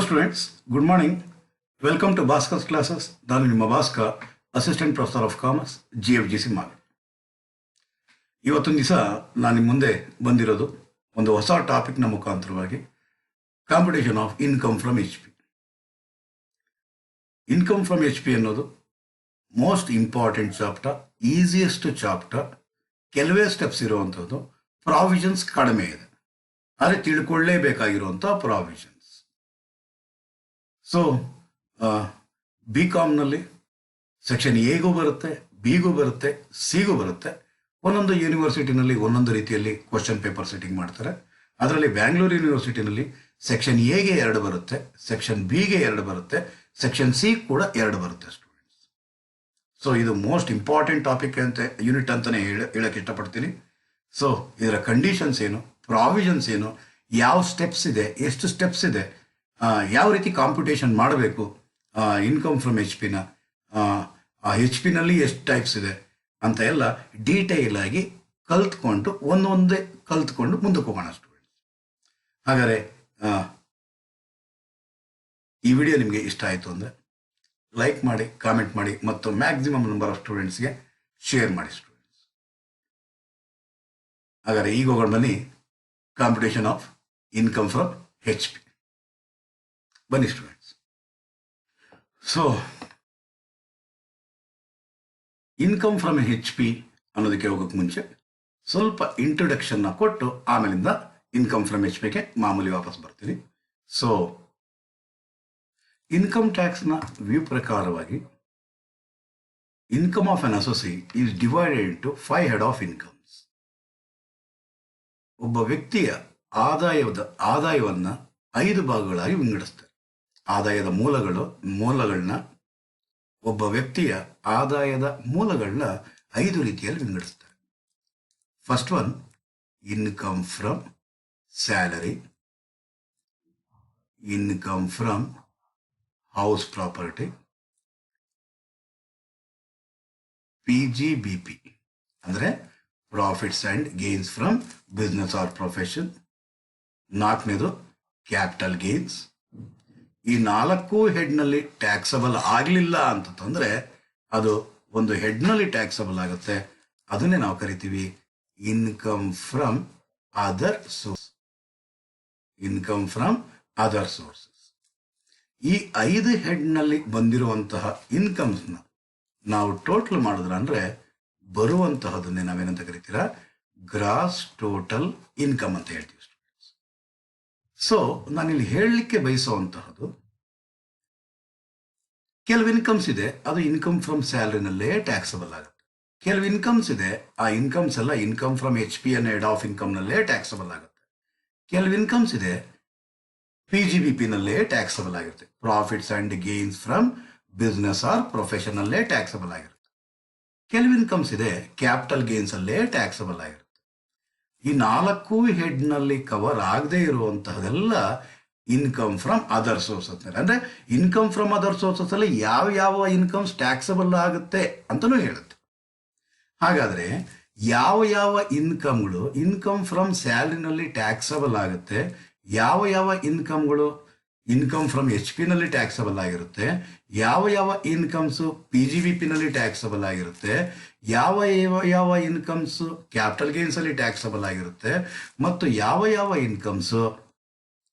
students, good morning. Welcome to Bhaskar's classes. ನಾನು ನಿಮ್ಮ Bhaskar, assistant professor of commerce, GFGC Magadi. ಇವತ್ತೊಂದು ದಿವಸ ನಾನು ನಿಮ್ಮ ಮುಂದೆ ಬಂದಿರೋದು ಒಂದು ಹೊಸ ಟಾಪಿಕ್ನ ಮುಖಾಂತರವಾಗಿ computation of income from HP. Income from HP ಅನ್ನೋದು most important chapter, easiest chapter, ಕೆಲವೇ ಸ್ಟೆಪ್ಸ್ ಇರುವಂಥದ್ದು, ಪ್ರಾವಿಷನ್ಸ್ ಕಡಿಮೆ ಇದೆ, ಆದರೆ ತಿಳ್ಕೊಳ್ಳೇಬೇಕಾಗಿರುವಂಥ ಪ್ರಾವಿಷನ್ಸ್. ಸೊ BComನಲ್ಲಿ ಸೆಕ್ಷನ್ ಎಗೂ ಬರುತ್ತೆ, ಬಿಗೂ ಬರುತ್ತೆ, ಸಿಗೂ ಬರುತ್ತೆ. ಒಂದೊಂದು ಯೂನಿವರ್ಸಿಟಿನಲ್ಲಿ ಒಂದೊಂದು ರೀತಿಯಲ್ಲಿ ಕ್ವಶನ್ ಪೇಪರ್ ಸೆಟ್ಟಿಂಗ್ ಮಾಡ್ತಾರೆ. ಅದರಲ್ಲಿ ಬ್ಯಾಂಗ್ಳೂರು ಯೂನಿವರ್ಸಿಟಿನಲ್ಲಿ ಸೆಕ್ಷನ್ ಎಗೆ 2 ಬರುತ್ತೆ, ಸೆಕ್ಷನ್ ಬಿಗೆ 2 ಬರುತ್ತೆ, ಸೆಕ್ಷನ್ ಸಿ ಕೂಡ 2 ಬರುತ್ತೆ ಸ್ಟೂಡೆಂಟ್ಸ್. ಸೊ ಇದು ಮೋಸ್ಟ್ ಇಂಪಾರ್ಟೆಂಟ್ ಟಾಪಿಕ್ ಅಂತ ಯೂನಿಟ್ ಅಂತಲೇ ಹೇಳಕ್ಕೆ ಇಷ್ಟಪಡ್ತೀನಿ. ಸೊ ಇದರ ಕಂಡೀಷನ್ಸ್ ಏನು, ಪ್ರಾವಿಷನ್ಸ್ ಏನು, ಯಾವ ಸ್ಟೆಪ್ಸ್ ಇದೆ, ಎಷ್ಟು ಸ್ಟೆಪ್ಸ್ ಇದೆ, ಯಾವ ರೀತಿ ಕಾಂಪಿಟೇಷನ್ ಮಾಡಬೇಕು ಇನ್ಕಮ್ ಫ್ರಮ್ HP HP ಎಷ್ಟು ಟೈಪ್ಸ್ ಇದೆ ಅಂತ ಎಲ್ಲ ಡೀಟೇಲ್ ಆಗಿ ಒಂದೊಂದೇ ಕಲ್ತ್ಕೊಂಡು ಮುಂದಕ್ಕೆ ಹೋಗೋಣ ಸ್ಟೂಡೆಂಟ್ಸ್. ಹಾಗಾದರೆ ಈ ವಿಡಿಯೋ ನಿಮಗೆ ಇಷ್ಟ ಆಯಿತು ಅಂದರೆ ಲೈಕ್ ಮಾಡಿ, ಕಾಮೆಂಟ್ ಮಾಡಿ ಮತ್ತು ಮ್ಯಾಕ್ಸಿಮಮ್ ನಂಬರ್ ಆಫ್ ಸ್ಟೂಡೆಂಟ್ಸ್ಗೆ ಶೇರ್ ಮಾಡಿ ಸ್ಟೂಡೆಂಟ್ಸ್. ಹಾಗಾದರೆ ಈಗ ಹೋಗೋಣ ಬನ್ನಿ, computation of income from HP. ಬನ್ನಿ students. So income from HP ಅನ್ನೋದಕ್ಕೆ ಹೋಗೋಕ್ಕೆ ಮುಂಚೆ ಸ್ವಲ್ಪ ಇಂಟ್ರೊಡಕ್ಷನ್ನ ಕೊಟ್ಟು ಆಮೇಲಿಂದ ಇನ್ಕಮ್ ಫ್ರಮ್ HPಗೆ ಮಾಮೂಲಿ ವಾಪಸ್ ಬರ್ತೀನಿ. ಸೊ ಇನ್ಕಮ್ ಟ್ಯಾಕ್ಸ್ನ ವ್ಯೂ ಪ್ರಕಾರವಾಗಿ income of an associate is divided into 5 head of incomes. ಒಬ್ಬ ವ್ಯಕ್ತಿಯ ಆದಾಯವನ್ನು 5 ಭಾಗಗಳಾಗಿ ವಿಂಗಡಿಸ್ತಾರೆ. ಆದಾಯದ ಮೂಲಗಳನ್ನ ಒಬ್ಬ ವ್ಯಕ್ತಿಯ ಆದಾಯದ ಮೂಲಗಳನ್ನ 5 ರೀತಿಯಲ್ಲಿ ವಿಂಗಡಿಸ್ತಾರೆ. First one, income from salary, income from house property, PGBP ಅಂದರೆ profits and gains from business or profession. 4ನೇದು ಕ್ಯಾಪಿಟಲ್ ಗೇನ್ಸ್. ಈ 4 ಹೆಡ್ನಲ್ಲಿ ಟ್ಯಾಕ್ಸಬಲ್ ಆಗಲಿಲ್ಲ ಅಂತಂದರೆ ಅದು ಒಂದು ಹೆಡ್ನಲ್ಲಿ ಟ್ಯಾಕ್ಸಬಲ್ ಆಗುತ್ತೆ. ಅದನ್ನೇ ನಾವು ಕರಿತೀವಿ income from other source. Income from other sources. ಈ 5 ಹೆಡ್ನಲ್ಲಿ ಬಂದಿರುವಂತಹ ಇನ್ಕಮ್ಸ್ನ ನಾವು ಟೋಟಲ್ ಮಾಡಿದ್ರೆ ಅಂದರೆ ಬರುವಂತಹದನ್ನೇ ನಾವೇನಂತ ಕರಿತೀರಾ, ಗ್ರಾಸ್ ಟೋಟಲ್ ಇನ್ಕಮ್ ಅಂತ ಹೇಳ್ತೀವಿ. ಸೊ ನಾನಿಲ್ಲಿ ಹೇಳಲಿಕ್ಕೆ ಬಯಸುವಂತಹದ್ದು, ಕೆಲವು ಇನ್ಕಮ್ಸ್ ಇದೆ, ಅದು ಇನ್ಕಮ್ ಫ್ರಮ್ ಸ್ಯಾಲರಿನಲ್ಲೇ ಟ್ಯಾಕ್ಸಬಲ್ ಆಗುತ್ತೆ. ಕೆಲವು ಇನ್ಕಮ್ಸ್ ಇದೆ, ಆ ಇನ್ಕಮ್ಸ್ ಎಲ್ಲ ಇನ್ಕಮ್ ಫ್ರಮ್ HP ಅನ್ನೋ ಹೆಡ್ ಆಫ್ ಇನ್ಕಮ್ನಲ್ಲೇ ಟ್ಯಾಕ್ಸಬಲ್ ಆಗುತ್ತೆ. ಕೆಲವು ಇನ್ಕಮ್ಸ್ ಇದೆ PGBPನಲ್ಲೇ ಟ್ಯಾಕ್ಸಬಲ್ ಆಗಿರುತ್ತೆ, profits and gains from business or ಪ್ರೊಫೆಷನಲ್ಲೇ ಟ್ಯಾಕ್ಸಬಲ್ ಆಗಿರುತ್ತೆ. ಕೆಲವು ಇನ್ಕಮ್ಸ್ ಇದೆ ಕ್ಯಾಪಿಟಲ್ ಗೇನ್ಸಲ್ಲೇ ಟ್ಯಾಕ್ಸಬಲ್ ಆಗಿರುತ್ತೆ. ಈ 4 ಹೆಡ್ನಲ್ಲಿ ಕವರ್ ಆಗದೆ ಇರುವಂತಹದೆಲ್ಲ ಇನ್ಕಮ್ ಫ್ರಮ್ ಅದರ್ ಸೋರ್ಸ್ ಅಂತಾರೆ. ಅಂದರೆ ಇನ್ಕಮ್ ಫ್ರಮ್ ಅದರ್ ಸೋರ್ಸಸ್ ಅಲ್ಲಿ ಯಾವ ಇನ್ಕಮ್ಸ್ ಟ್ಯಾಕ್ಸಬಲ್ ಆಗುತ್ತೆ ಅಂತಲೂ ಹೇಳುತ್ತೆ. ಹಾಗಾದರೆ ಯಾವ ಇನ್ಕಮ್ಗಳು ಇನ್ಕಮ್ ಫ್ರಮ್ ಸ್ಯಾಲರಿನಲ್ಲಿ ಟ್ಯಾಕ್ಸಬಲ್ ಆಗುತ್ತೆ, ಯಾವ ಇನ್ಕಮ್ಗಳು ಇನ್ಕಮ್ ಫ್ರಮ್ HP ಟ್ಯಾಕ್ಸಬಲ್ ಆಗಿರುತ್ತೆ, ಯಾವ ಇನ್ಕಮ್ಸು PGBPನಲ್ಲಿ ಟ್ಯಾಕ್ಸಬಲ್ ಆಗಿರುತ್ತೆ, ಯಾವ ಇನ್ಕಮ್ಸು ಕ್ಯಾಪಿಟಲ್ ಗೇನ್ಸಲ್ಲಿ ಟ್ಯಾಕ್ಸಬಲ್ ಆಗಿರುತ್ತೆ, ಮತ್ತು ಯಾವ incomes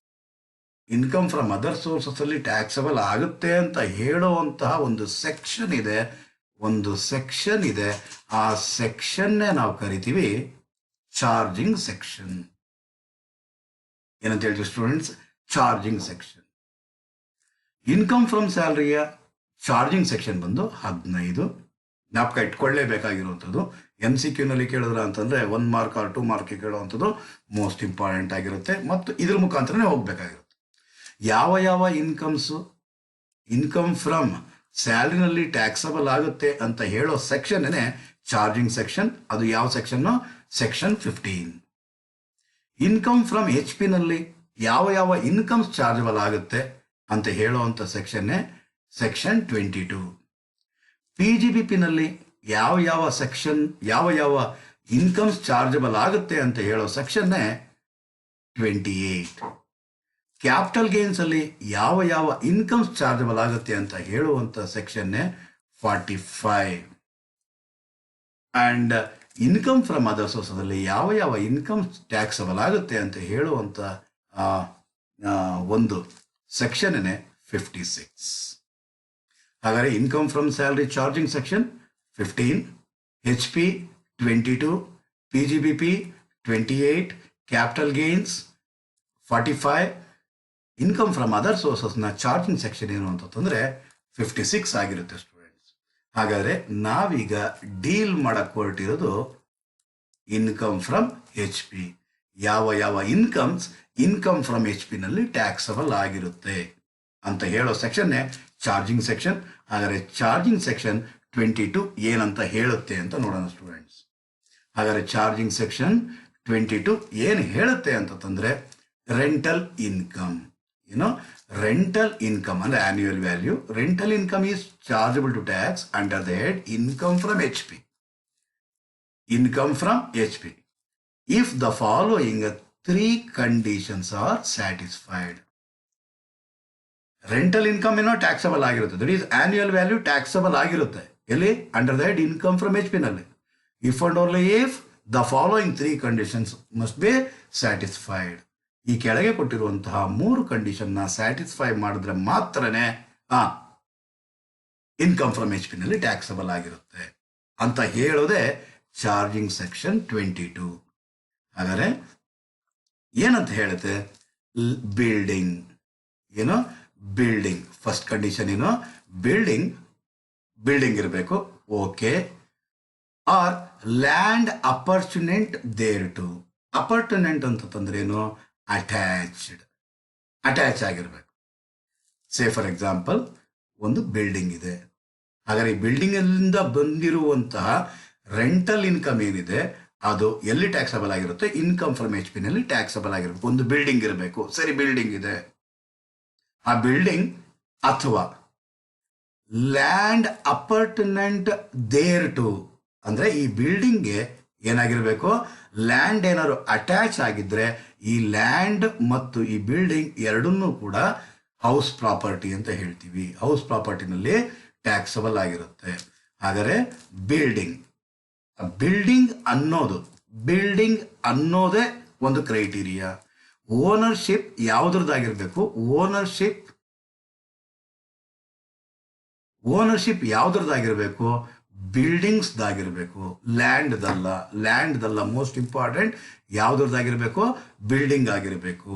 income from other sources ಅಲ್ಲಿ ಟ್ಯಾಕ್ಸಬಲ್ ಆಗುತ್ತೆ ಅಂತ ಹೇಳುವಂತಹ ಒಂದು ಸೆಕ್ಷನ್ ಇದೆ. ಆ ಸೆಕ್ಷನ್ನೇ ನಾವು ಕರಿತೀವಿ ಚಾರ್ಜಿಂಗ್ ಸೆಕ್ಷನ್. ಏನಂತ ಹೇಳ್ತೀವಿ students? Charging section. Income from ಸ್ಯಾಲರಿಯ ಚಾರ್ಜಿಂಗ್ ಸೆಕ್ಷನ್ ಬಂದು 15. ಜ್ಞಾಪಕ ಇಟ್ಕೊಳ್ಳೇಬೇಕಾಗಿರುವಂಥದ್ದು. MCQನಲ್ಲಿ ಕೇಳಿದ್ರ ಅಂತಂದರೆ 1 ಮಾರ್ಕ್ ಆರ್ 2 ಮಾರ್ಕ್ ಕೇಳುವಂಥದ್ದು ಮೋಸ್ಟ್ ಇಂಪಾರ್ಟೆಂಟ್ ಆಗಿರುತ್ತೆ ಮತ್ತು ಇದ್ರ ಮುಖಾಂತರನೇ ಹೋಗ್ಬೇಕಾಗಿರುತ್ತೆ. ಯಾವ ಇನ್ಕಮ್ಸು ಇನ್ಕಮ್ ಫ್ರಮ್ ಸ್ಯಾಲರಿನಲ್ಲಿ ಟ್ಯಾಕ್ಸಬಲ್ ಆಗುತ್ತೆ ಅಂತ ಹೇಳೋ ಸೆಕ್ಷನ್ನೇ ಚಾರ್ಜಿಂಗ್ ಸೆಕ್ಷನ್. ಅದು ಯಾವ section? Section 15. Income from HP ಯಾವ ಇನ್ಕಮ್ಸ್ ಚಾರ್ಜಬಲ್ ಆಗುತ್ತೆ ಅಂತ ಹೇಳುವಂಥ ಸೆಕ್ಷನ್ನೇ ಸೆಕ್ಷನ್ 22. PGBPನಲ್ಲಿ ಯಾವ ಸೆಕ್ಷನ್ ಯಾವ ಇನ್ಕಮ್ಸ್ ಚಾರ್ಜಬಲ್ ಆಗುತ್ತೆ ಅಂತ ಹೇಳೋ ಸೆಕ್ಷನ್ನೇ 28. ಕ್ಯಾಪಿಟಲ್ ಗೇನ್ಸ್ ಅಲ್ಲಿ ಯಾವ ಯಾವ ಇನ್ಕಮ್ಸ್ ಚಾರ್ಜಬಲ್ ಆಗುತ್ತೆ ಅಂತ ಹೇಳುವಂತ ಸೆಕ್ಷನ್ನೇ 45. And income from other sources ಅಲ್ಲಿ ಯಾವ ಯಾವ ಇನ್ಕಮ್ ಟ್ಯಾಕ್ಸಬಲ್ ಆಗುತ್ತೆ ಅಂತ ಹೇಳುವಂತ ಒಂದು ಸೆಕ್ಷನ್ನೇ 56. ಹಾಗಾದರೆ income from salary charging section 15, HP 22, PGBP 28, capital gains 45, income from other ಸೋರ್ಸಸ್ನ ಚಾರ್ಜಿಂಗ್ ಸೆಕ್ಷನ್ ಏನು ಅಂತಂದರೆ 56 ಆಗಿರುತ್ತೆ ಸ್ಟೂಡೆಂಟ್ಸ್. ಹಾಗಾದರೆ ನಾವೀಗ ಡೀಲ್ ಮಾಡಕ್ಕೆ ಹೊರಟಿರೋದು ಇನ್ಕಮ್ ಫ್ರಮ್ HP. ಯಾವ ಯಾವ ಇನ್ಕಮ್ ಫ್ರಮ್ HP ನಲ್ಲಿ ಟ್ಯಾಕ್ಸಬಲ್ ಆಗಿರುತ್ತೆ ಅಂತ ಹೇಳೋ ಸೆಕ್ಷನ್ನೇ ಚಾರ್ಜಿಂಗ್ ಸೆಕ್ಷನ್. ಹಾಗಾದರೆ ಚಾರ್ಜಿಂಗ್ ಸೆಕ್ಷನ್ 22 ಏನಂತ ಹೇಳುತ್ತೆ ಅಂತ ನೋಡೋಣ ಸ್ಟೂಡೆಂಟ್ಸ್. ಹಾಗಾದರೆ ಚಾರ್ಜಿಂಗ್ ಸೆಕ್ಷನ್ 22 ಏನು ಹೇಳುತ್ತೆ ಅಂತಂದ್ರೆ ರೆಂಟಲ್ ಇನ್ಕಮ್. ರೆಂಟಲ್ ಇನ್ಕಮ್ ಅಂದ್ರೆ annual value. Rental income is chargeable to tax under the head income from HP. Income from HP if the following 3 conditions are satisfied. Rental income ಏನೋ taxable ಆಗಿರುತ್ತೆ, that is annual value taxable ಆಗಿರುತ್ತೆ. ಎಲ್ಲಿ? Under the head income from HP ನಲ್ಲಿ. If and only if the following 3 conditions must be satisfied. ಈ ಕೆಳಗೆ ಕೊಟ್ಟಿರುವಂತಹ 3 ಕಂಡೀಷನ್ನ satisfy ಮಾಡಿದ್ರೆ ಮಾತ್ರನೇ ಇನ್ಕಮ್ ಫ್ರಮ್ HP ನಲ್ಲಿ ಟ್ಯಾಕ್ಸಬಲ್ ಆಗಿರುತ್ತೆ ಅಂತ ಹೇಳೋದೇ ಚಾರ್ಜಿಂಗ್ ಸೆಕ್ಷನ್ 22. ಹಾಗಾದರೆ ಏನಂತ ಹೇಳುತ್ತೆ? ಬಿಲ್ಡಿಂಗ್. ಬಿಲ್ಡಿಂಗ್ ಫಸ್ಟ್ ಕಂಡೀಷನ್ ಏನು? ಬಿಲ್ಡಿಂಗ್ ಇರಬೇಕು. Okay. Or land appurtenant there to. Appurtenant ಅಂತಂದ್ರೆ ಏನು? ಅಟ್ಯಾಚ್ ಆಗಿರ್ಬೇಕು. ಸೇ ಫಾರ್ ಎಕ್ಸಾಂಪಲ್ ಒಂದು ಬಿಲ್ಡಿಂಗ್ ಇದೆ. ಹಾಗಾದ್ರೆ ಈ ಬಿಲ್ಡಿಂಗ್ ಅಲ್ಲಿಂದ ಬಂದಿರುವಂತಹ ರೆಂಟಲ್ ಇನ್ಕಮ್ ಏನಿದೆ ಅದು ಎಲ್ಲಿ ಟ್ಯಾಕ್ಸಬಲ್ ಆಗಿರುತ್ತೆ? ಇನ್ಕಮ್ ಫ್ರಮ್ HP ನಲ್ಲಿ ಟ್ಯಾಕ್ಸಬಲ್ ಆಗಿರ್ಬೇಕು. ಒಂದು ಬಿಲ್ಡಿಂಗ್ ಇರಬೇಕು. ಸರಿ, ಬಿಲ್ಡಿಂಗ್ ಇದೆ. ಆ ಬಿಲ್ಡಿಂಗ್ ಅಥವಾ ಲ್ಯಾಂಡ್ ಅಪರ್ಟನೆಂಟ್ ದೇರ್ ಟು ಅಂದ್ರೆ ಈ ಬಿಲ್ಡಿಂಗ್ಗೆ ಏನಾಗಿರ್ಬೇಕು? ಲ್ಯಾಂಡ್ ಏನಾದ್ರು ಅಟ್ಯಾಚ್ ಆಗಿದ್ರೆ ಈ ಲ್ಯಾಂಡ್ ಮತ್ತು ಈ ಬಿಲ್ಡಿಂಗ್ ಎರಡನ್ನೂ ಕೂಡ ಹೌಸ್ ಪ್ರಾಪರ್ಟಿ ಅಂತ ಹೇಳ್ತೀವಿ. ಹೌಸ್ ಪ್ರಾಪರ್ಟಿನಲ್ಲಿ ಟ್ಯಾಕ್ಸಬಲ್ ಆಗಿರುತ್ತೆ. ಹಾಗಾದರೆ ಬಿಲ್ಡಿಂಗ್ ಅನ್ನೋದೇ ಒಂದು ಕ್ರೈಟೀರಿಯಾ. ಓನರ್ಶಿಪ್ ಯಾವುದ್ರದ್ದಾಗಿರ್ಬೇಕು? ಓನರ್ಶಿಪ್ ಯಾವುದ್ರದ್ದಾಗಿರ್ಬೇಕು? ಬಿಲ್ಡಿಂಗ್ಸ್ದಾಗಿರ್ಬೇಕು, ಲ್ಯಾಂಡ್ದಲ್ಲ. ಮೋಸ್ಟ್ ಇಂಪಾರ್ಟೆಂಟ್ ಯಾವುದ್ರದ್ದಾಗಿರ್ಬೇಕು? ಬಿಲ್ಡಿಂಗ್ ಆಗಿರಬೇಕು.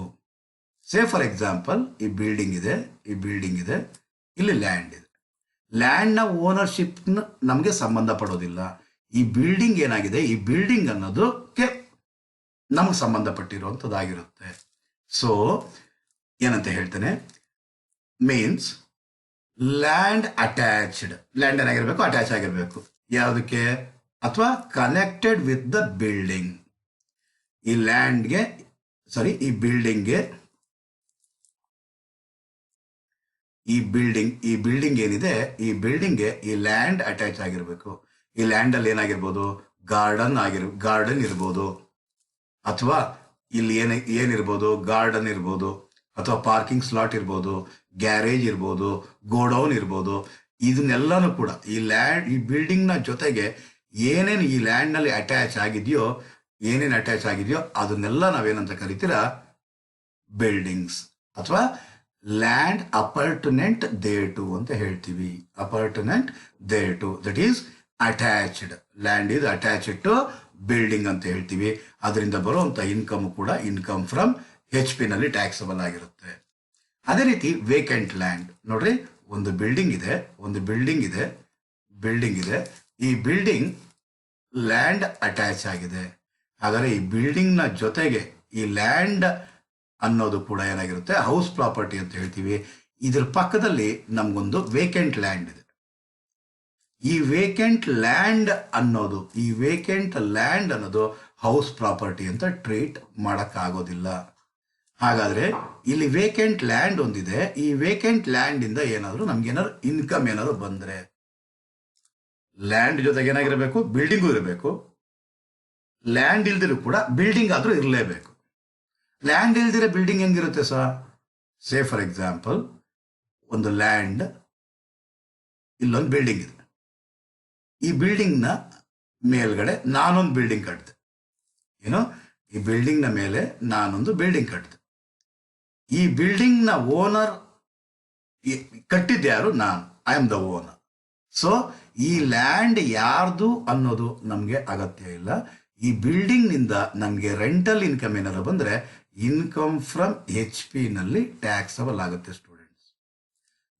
ಸೇ ಫಾರ್ ಎಕ್ಸಾಂಪಲ್ ಈ ಬಿಲ್ಡಿಂಗ್ ಇದೆ, ಇಲ್ಲಿ ಲ್ಯಾಂಡ್ ಇದೆ. ಲ್ಯಾಂಡ್ನ ಓನರ್ಶಿಪ್ ನಮಗೆ ಸಂಬಂಧ ಪಡೋದಿಲ್ಲ. ಈ ಬಿಲ್ಡಿಂಗ್ ಏನಾಗಿದೆ? ಈ ಬಿಲ್ಡಿಂಗ್ ಅನ್ನೋದಕ್ಕೆ ನಮಗೆ ಸಂಬಂಧಪಟ್ಟಿರುವಂಥದ್ದಾಗಿರುತ್ತೆ. ಸೊ ಏನಂತ ಹೇಳ್ತೇನೆ? Means land attached. ಲ್ಯಾಂಡ್ ಏನಾಗಿರ್ಬೇಕು? ಅಟ್ಯಾಚ್ ಆಗಿರ್ಬೇಕು. ಯಾವುದಕ್ಕೆ? ಅಥವಾ ಕನೆಕ್ಟೆಡ್ ವಿತ್ ದ ಬಿಲ್ಡಿಂಗ್. ಈ ಬಿಲ್ಡಿಂಗ್ ಏನಿದೆ, ಈ ಬಿಲ್ಡಿಂಗ್ಗೆ ಈ ಲ್ಯಾಂಡ್ ಅಟ್ಯಾಚ್ ಆಗಿರ್ಬೇಕು. ಈ ಲ್ಯಾಂಡ್ ಅಲ್ಲಿ ಏನಾಗಿರ್ಬೋದು? ಗಾರ್ಡನ್ ಇರ್ಬೋದು, ಅಥವಾ ಇಲ್ಲಿ ಏನಿರ್ಬೋದು? ಗಾರ್ಡನ್ ಇರ್ಬೋದು, ಅಥವಾ ಪಾರ್ಕಿಂಗ್ ಸ್ಲಾಟ್ ಇರ್ಬೋದು, ಗ್ಯಾರೇಜ್ ಇರ್ಬೋದು, ಗೋಡೌನ್ ಇರ್ಬೋದು. ಇದನ್ನೆಲ್ಲನೂ ಕೂಡ ಈ ಬಿಲ್ಡಿಂಗ್ನ ಜೊತೆಗೆ ಏನೇನು ಈ ಲ್ಯಾಂಡ್ನಲ್ಲಿ ಅಟ್ಯಾಚ್ ಆಗಿದೆಯೋ ಅದನ್ನೆಲ್ಲ ನಾವೇನಂತ ಕರಿತೀರಾ? ಬಿಲ್ಡಿಂಗ್ಸ್ ಅಥವಾ ಲ್ಯಾಂಡ್ ಅಪರ್ಟನೆಂಟ್ ದೇರ್ ಟು ಅಂತ ಹೇಳ್ತೀವಿ. Appurtenant there to, that is attached. Land is attached to building ಅಂತ ಹೇಳ್ತೀವಿ. ಅದರಿಂದ ಬರುವಂಥ ಇನ್ಕಮ್ ಕೂಡ ಇನ್ಕಮ್ ಫ್ರಮ್ HP ನಲ್ಲಿ ಟ್ಯಾಕ್ಸಬಲ್ ಆಗಿರುತ್ತೆ. ಅದೇ ರೀತಿ ವೇಕೆಂಟ್ ಲ್ಯಾಂಡ್. ನೋಡ್ರಿ, ಒಂದು ಬಿಲ್ಡಿಂಗ್ ಇದೆ. ಈ ಬಿಲ್ಡಿಂಗ್ ಲ್ಯಾಂಡ್ ಅಟ್ಯಾಚ್ ಆಗಿದೆ. ಹಾಗಾದರೆ ಈ ಬಿಲ್ಡಿಂಗ್ನ ಜೊತೆಗೆ ಈ ಲ್ಯಾಂಡ್ ಅನ್ನೋದು ಕೂಡ ಏನಾಗಿರುತ್ತೆ? ಹೌಸ್ ಪ್ರಾಪರ್ಟಿ ಅಂತ ಹೇಳ್ತೀವಿ. ಇದ್ರ ಪಕ್ಕದಲ್ಲಿ ನಮಗೊಂದು ವೇಕೆಂಟ್ ಲ್ಯಾಂಡ್ ಇದೆ. ಈ ವೇಕೆಂಟ್ ಲ್ಯಾಂಡ್ ಅನ್ನೋದು ಹೌಸ್ ಪ್ರಾಪರ್ಟಿ ಅಂತ ಟ್ರೀಟ್ ಮಾಡೋಕ್ಕಾಗೋದಿಲ್ಲ. ಹಾಗಾದರೆ ಇಲ್ಲಿ ವೇಕೆಂಟ್ ಲ್ಯಾಂಡ್ ಒಂದಿದೆ. ಈ ವೇಕೆಂಟ್ ಲ್ಯಾಂಡ್ ಇಂದ ನಮ್ಗೇನಾದ್ರು ಇನ್ಕಮ್ ಏನಾದ್ರು ಬಂದ್ರೆ, ಲ್ಯಾಂಡ್ ಜೊತೆಗೆ ಏನಾಗಿರಬೇಕು? ಬಿಲ್ಡಿಂಗು ಇರಬೇಕು. ಲ್ಯಾಂಡ್ ಇಲ್ದಿರೂ ಕೂಡ ಬಿಲ್ಡಿಂಗ್ ಆದ್ರೂ ಇರಲೇಬೇಕು. ಲ್ಯಾಂಡ್ ಇಲ್ದಿರೋ ಬಿಲ್ಡಿಂಗ್ ಹೆಂಗಿರುತ್ತೆ ಸರ್? ಸೇ ಫಾರ್ ಎಕ್ಸಾಂಪಲ್ ಒಂದು ಲ್ಯಾಂಡ್, ಇಲ್ಲೊಂದು ಬಿಲ್ಡಿಂಗ್ ಇದೆ. ಈ ಬಿಲ್ಡಿಂಗ್ನ ಮೇಲ್ಗಡೆ ನಾನೊಂದು ಬಿಲ್ಡಿಂಗ್ ಕಟ್ಟಿದೆ. ಏನೋ ಈ ಬಿಲ್ಡಿಂಗ್ನ ಮೇಲೆ ನಾನೊಂದು ಬಿಲ್ಡಿಂಗ್ ಕಟ್ಟಿದೆ. ಈ ಬಿಲ್ಡಿಂಗ್ನ ಓನರ್ ಕಟ್ಟಿದ್ದೆ ಯಾರು? ನಾನು. I am the owner. So ಈ ಲ್ಯಾಂಡ್ ಯಾರ್ದು ಅನ್ನೋದು ನಮಗೆ ಅಗತ್ಯ ಇಲ್ಲ. ಈ ಬಿಲ್ಡಿಂಗ್ನಿಂದ ನಮಗೆ ರೆಂಟಲ್ ಇನ್ಕಮ್ ಏನಾದ್ರು ಬಂದರೆ ಇನ್ಕಮ್ ಫ್ರಮ್ HP ನಲ್ಲಿ ಟ್ಯಾಕ್ಸಬಲ್ ಆಗುತ್ತೆ ಸ್ಟೂಡೆಂಟ್ಸ್.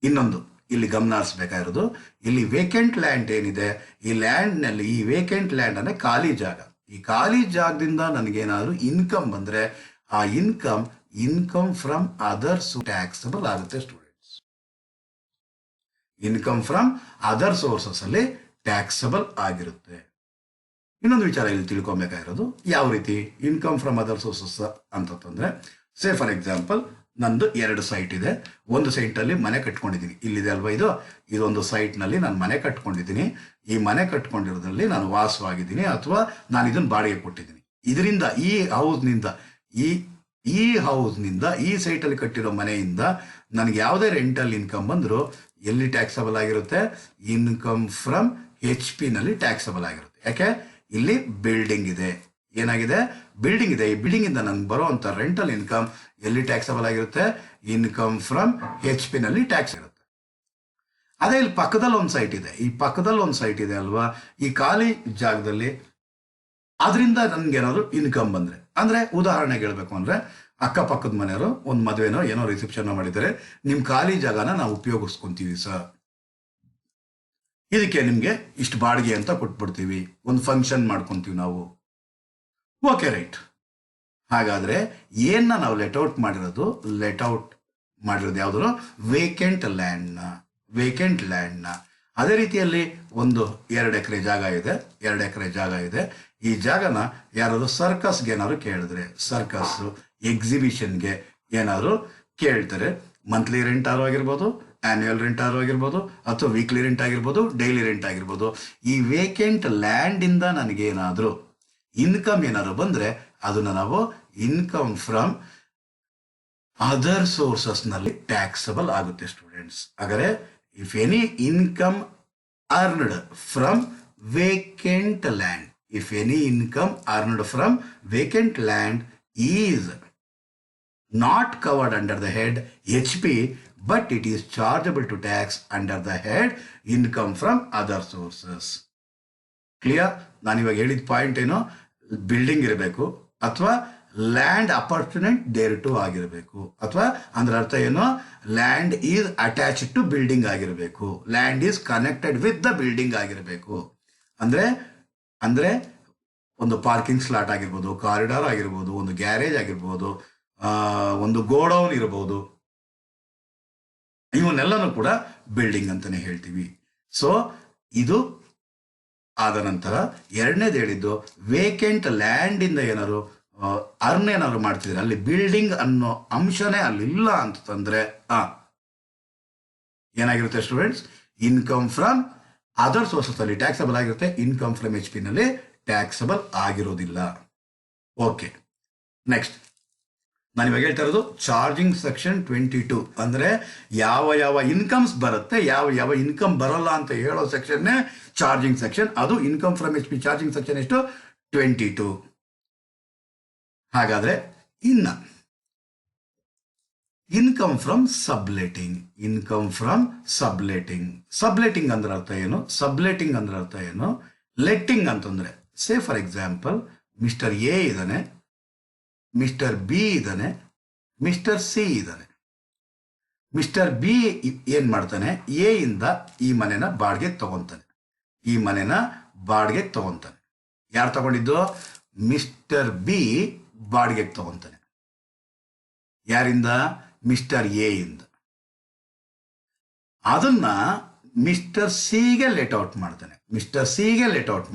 ಇನ್ನೊಂದು ಇಲ್ಲಿ ಗಮನ ಹರಿಸಬೇಕಾಗಿರೋದು, ಇಲ್ಲಿ ವೇಕೆಂಟ್ ಲ್ಯಾಂಡ್ ಏನಿದೆ, ಈ ಲ್ಯಾಂಡ್ನಲ್ಲಿ ಈ ವೇಕೆಂಟ್ ಲ್ಯಾಂಡ್ ಅಂದರೆ ಖಾಲಿ ಜಾಗ. ಈ ಖಾಲಿ ಜಾಗದಿಂದ ನನಗೇನಾದರೂ ಇನ್ಕಮ್ ಬಂದರೆ ಆ ಇನ್ಕಮ್ ಫ್ರಮ್ ಅದರ್ಸ್ ಟ್ಯಾಕ್ಸಬಲ್ ಆಗುತ್ತೆ students. Income from other sources ಅಲ್ಲಿ ಟ್ಯಾಕ್ಸಬಲ್ ಆಗಿರುತ್ತೆ. ಇನ್ನೊಂದು ವಿಚಾರ ಇಲ್ಲಿ ತಿಳ್ಕೊಬೇಕಾಗಿರೋದು, ಯಾವ ರೀತಿ ಇನ್ಕಮ್ ಫ್ರಮ್ ಅದರ್ ಸೋರ್ಸಸ್ ಅಂತಂದ್ರೆ, ಸೇ ಫಾರ್ ಎಕ್ಸಾಂಪಲ್ ನಂದು 2 ಸೈಟ್ ಇದೆ. ಒಂದು ಸೈಟಲ್ಲಿ ಮನೆ ಕಟ್ಕೊಂಡಿದ್ದೀನಿ, ಇಲ್ಲಿದೆ ಅಲ್ವಾ ಇದೊಂದು ಸೈಟ್ನಲ್ಲಿ ನಾನು ಮನೆ ಕಟ್ಕೊಂಡಿದ್ದೀನಿ. ಈ ಮನೆ ಕಟ್ಕೊಂಡಿರೋದ್ರಲ್ಲಿ ನಾನು ವಾಸವಾಗಿದ್ದೀನಿ, ಅಥವಾ ನಾನು ಇದನ್ನು ಬಾಡಿಗೆ ಕೊಟ್ಟಿದ್ದೀನಿ. ಇದರಿಂದ ಈ ಹೌಸ್ನಿಂದ ಈ ಸೈಟಲ್ಲಿ ಕಟ್ಟಿರೋ ಮನೆಯಿಂದ ನನಗೆ ಯಾವುದೇ ರೆಂಟಲ್ ಇನ್ಕಮ್ ಬಂದರೂ ಎಲ್ಲಿ ಟ್ಯಾಕ್ಸಬಲ್ ಆಗಿರುತ್ತೆ? ಇನ್ಕಮ್ ಫ್ರಮ್ HP ನಲ್ಲಿ ಟ್ಯಾಕ್ಸಬಲ್ ಆಗಿರುತ್ತೆ. ಯಾಕೆ? ಇಲ್ಲಿ ಬಿಲ್ಡಿಂಗ್ ಇದೆ. ಏನಾಗಿದೆ? ಬಿಲ್ಡಿಂಗ್ ಇದೆ. ಈ ಬಿಲ್ಡಿಂಗ್ ಇಂದ ನನ್ಗೆ ಬರುವಂತ ರೆಂಟಲ್ ಇನ್ಕಮ್ ಎಲ್ಲಿ ಟ್ಯಾಕ್ಸಬಲ್ ಆಗಿರುತ್ತೆ? ಇನ್ಕಮ್ ಫ್ರಮ್ HP ನಲ್ಲಿ ಟ್ಯಾಕ್ಸ್ ಇರುತ್ತೆ. ಅದೇ ಇಲ್ಲಿ ಪಕ್ಕದಲ್ಲಿ ಒಂದು ಸೈಟ್ ಇದೆ. ಈ ಪಕ್ಕದಲ್ಲಿ ಒಂದು ಸೈಟ್ ಇದೆ ಅಲ್ವಾ, ಈ ಖಾಲಿ ಜಾಗದಲ್ಲಿ ಅದರಿಂದ ನನ್ಗೇನಾದ್ರು ಇನ್ಕಮ್ ಬಂದ್ರೆ, ಅಂದ್ರೆ ಉದಾಹರಣೆಗೆ ಹೇಳ್ಬೇಕು ಅಂದ್ರೆ, ಅಕ್ಕಪಕ್ಕದ ಮನೆಯವರು ಒಂದು ಮದುವೆನೋ ಏನೋ ರಿಸೆಪ್ಷನ್ ಮಾಡಿದರೆ ನಿಮ್ಮ ಖಾಲಿ ಜಾಗನ ನಾವು ಉಪಯೋಗಿಸ್ಕೊಂತೀವಿ ಸರ್, ಇದಕ್ಕೆ ನಿಮಗೆ ಇಷ್ಟು ಬಾಡಿಗೆ ಅಂತ ಕೊಟ್ಬಿಡ್ತೀವಿ, ಒಂದು ಫಂಕ್ಷನ್ ಮಾಡ್ಕೊಂತೀವಿ ನಾವು. Okay right. ಹಾಗಾದ್ರೆ ಏನ್ನ ನಾವು ಲೆಟ್ಔಟ್ ಮಾಡಿರೋದು ಯಾವ್ದು? ವೇಕೆಂಟ್ ಲ್ಯಾಂಡ್ನ. ಅದೇ ರೀತಿಯಲ್ಲಿ ಒಂದು 2 ಎಕರೆ ಜಾಗ ಇದೆ. ಈ ಜಾಗನ ಯಾರಾದ್ರು ಸರ್ಕಸ್ಗೆ ಏನಾದ್ರು ಕೇಳಿದ್ರೆ, ಸರ್ಕಸ್ ಎಕ್ಸಿಬಿಷನ್ಗೆ ಏನಾದ್ರು ಕೇಳ್ತಾರೆ, ಮಂತ್ಲಿ ರೆಂಟ್ ಆಗಿರ್ಬೋದು, ಆನ್ಯುವಲ್ ರೆಂಟ್ ಆಗಿರ್ಬೋದು, ಅಥವಾ ವೀಕ್ಲಿ ರೆಂಟ್ ಆಗಿರ್ಬೋದು, ಡೈಲಿ ರೆಂಟ್ ಆಗಿರ್ಬೋದು. ಈ ವೇಕೆಂಟ್ ಲ್ಯಾಂಡ್ ಇಂದ ನನಗೇನಾದ್ರೂ ಇನ್ಕಮ್ ಏನಾದ್ರು ಬಂದ್ರೆ ಅದನ್ನ ನಾವು ಇನ್ಕಮ್ ಫ್ರಮ್ ಅದರ್ ಸೋರ್ಸಸ್ ನಲ್ಲಿ ಟ್ಯಾಕ್ಸಬಲ್ ಆಗುತ್ತೆ ಸ್ಟೂಡೆಂಟ್ಸ್. ಹಾಗಾದ್ರೆ if any income earned from vacant land, if any income earned from vacant land is not covered under the head HP, but it is chargeable to tax under the head income from other sources. Clear? ನಾನು ಇವಾಗ ಹೇಳಿದ point ಏನು? Building ಇರಬೇಕು, ಅಥವಾ land ಅಪಾರ್ಚುನೆಂಟ್ there to ಆಗಿರಬೇಕು, ಅಥವಾ ಅಂದ್ರೆ ಅರ್ಥ ಏನು? Land is attached to building ಆಗಿರಬೇಕು, land is connected with the building ಆಗಿರಬೇಕು. ಅಂದ್ರೆ ಒಂದು ಪಾರ್ಕಿಂಗ್ ಸ್ಲಾಟ್ ಆಗಿರ್ಬೋದು, ಕಾರಿಡಾರ್ ಆಗಿರ್ಬೋದು, ಒಂದು ಗ್ಯಾರೇಜ್ ಆಗಿರ್ಬೋದು, ಒಂದು ಗೋಡೌನ್ ಇರಬಹುದು, ಇವನ್ನೆಲ್ಲನೂ ಕೂಡ ಬಿಲ್ಡಿಂಗ್ ಅಂತಾನೆ ಹೇಳ್ತೀವಿ. ಸೊ ಇದು ಆದ ನಂತರ ಎರಡನೇದು ಹೇಳಿದ್ದು, ವೇಕೆಂಟ್ ಲ್ಯಾಂಡ್ ಇಂದ ಏನಾದ್ರು ಏನಾದ್ರು ಮಾಡ್ತಿದ್ರೆ ಅಲ್ಲಿ ಬಿಲ್ಡಿಂಗ್ ಅನ್ನೋ ಅಂಶನೇ ಅಲ್ಲಿಲ್ಲ ಅಂತಂದ್ರೆ ಏನಾಗಿರುತ್ತೆ students? Income from other sources ಅಲ್ಲಿ ಟ್ಯಾಕ್ಸಬಲ್ ಆಗಿರುತ್ತೆ, ಇನ್ಕಮ್ ಫ್ರಮ್ HP ನಲ್ಲಿ ಟ್ಯಾಕ್ಸಬಲ್ ಆಗಿರೋದಿಲ್ಲ. ಓಕೆ, ನೆಕ್ಸ್ಟ್ ನಾನು ಇವಾಗ ಹೇಳ್ತಾ ಇರೋದು ಚಾರ್ಜಿಂಗ್ ಸೆಕ್ಷನ್ 22. ಅಂದ್ರೆ ಯಾವ ಇನ್ಕಮ್ಸ್ ಬರುತ್ತೆ, ಯಾವ ಇನ್ಕಮ್ ಬರಲ್ಲ ಅಂತ ಹೇಳೋ ಸೆಕ್ಷನ್ನೇ ಚಾರ್ಜಿಂಗ್ ಸೆಕ್ಷನ್. ಅದು income from HP charging section ಎಷ್ಟು? 22. ಹಾಗಾದ್ರೆ ಇನ್ನ ಇನ್ಕಮ್ ಫ್ರಮ್ ಸಬ್ಲೆಟಿಂಗ್ ಅಂದ್ರೆ ಅರ್ಥ ಏನು? ಸಬ್ಲೆಟಿಂಗ್ ಅಂದ್ರೆ ಅರ್ಥ ಏನು? ಲೆಟ್ಟಿಂಗ್ ಅಂತಂದ್ರೆ, ಸೇ ಫಾರ್ ಎಕ್ಸಾಂಪಲ್ ಮಿಸ್ಟರ್ A ಇದ್ದಾನೆ, ಮಿಸ್ಟರ್ B ಇದ್ದಾನೆ, ಮಿಸ್ಟರ್ C ಇದ್ದಾನೆ. ಮಿಸ್ಟರ್ B ಏನ್ ಮಾಡ್ತಾನೆ? A ಇಂದ ಈ ಮನೆನ ಬಾಡಿಗೆ ತಗೊಂತಾನೆ. ಯಾರು ತಗೊಂಡಿದ್ದು? ಮಿಸ್ಟರ್ B ಬಾಡಿಗೆಗೆ ತಗೊಂತಾನೆ. ಯಾರಿಂದ? ಮಿಸ್ಟರ್ A ಇಂದ. ಅದನ್ನ ಮಿಸ್ಟರ್ ಸಿಗೆ ಲೆಟ್ ಔಟ್ ಮಾಡ್ತಾನೆ.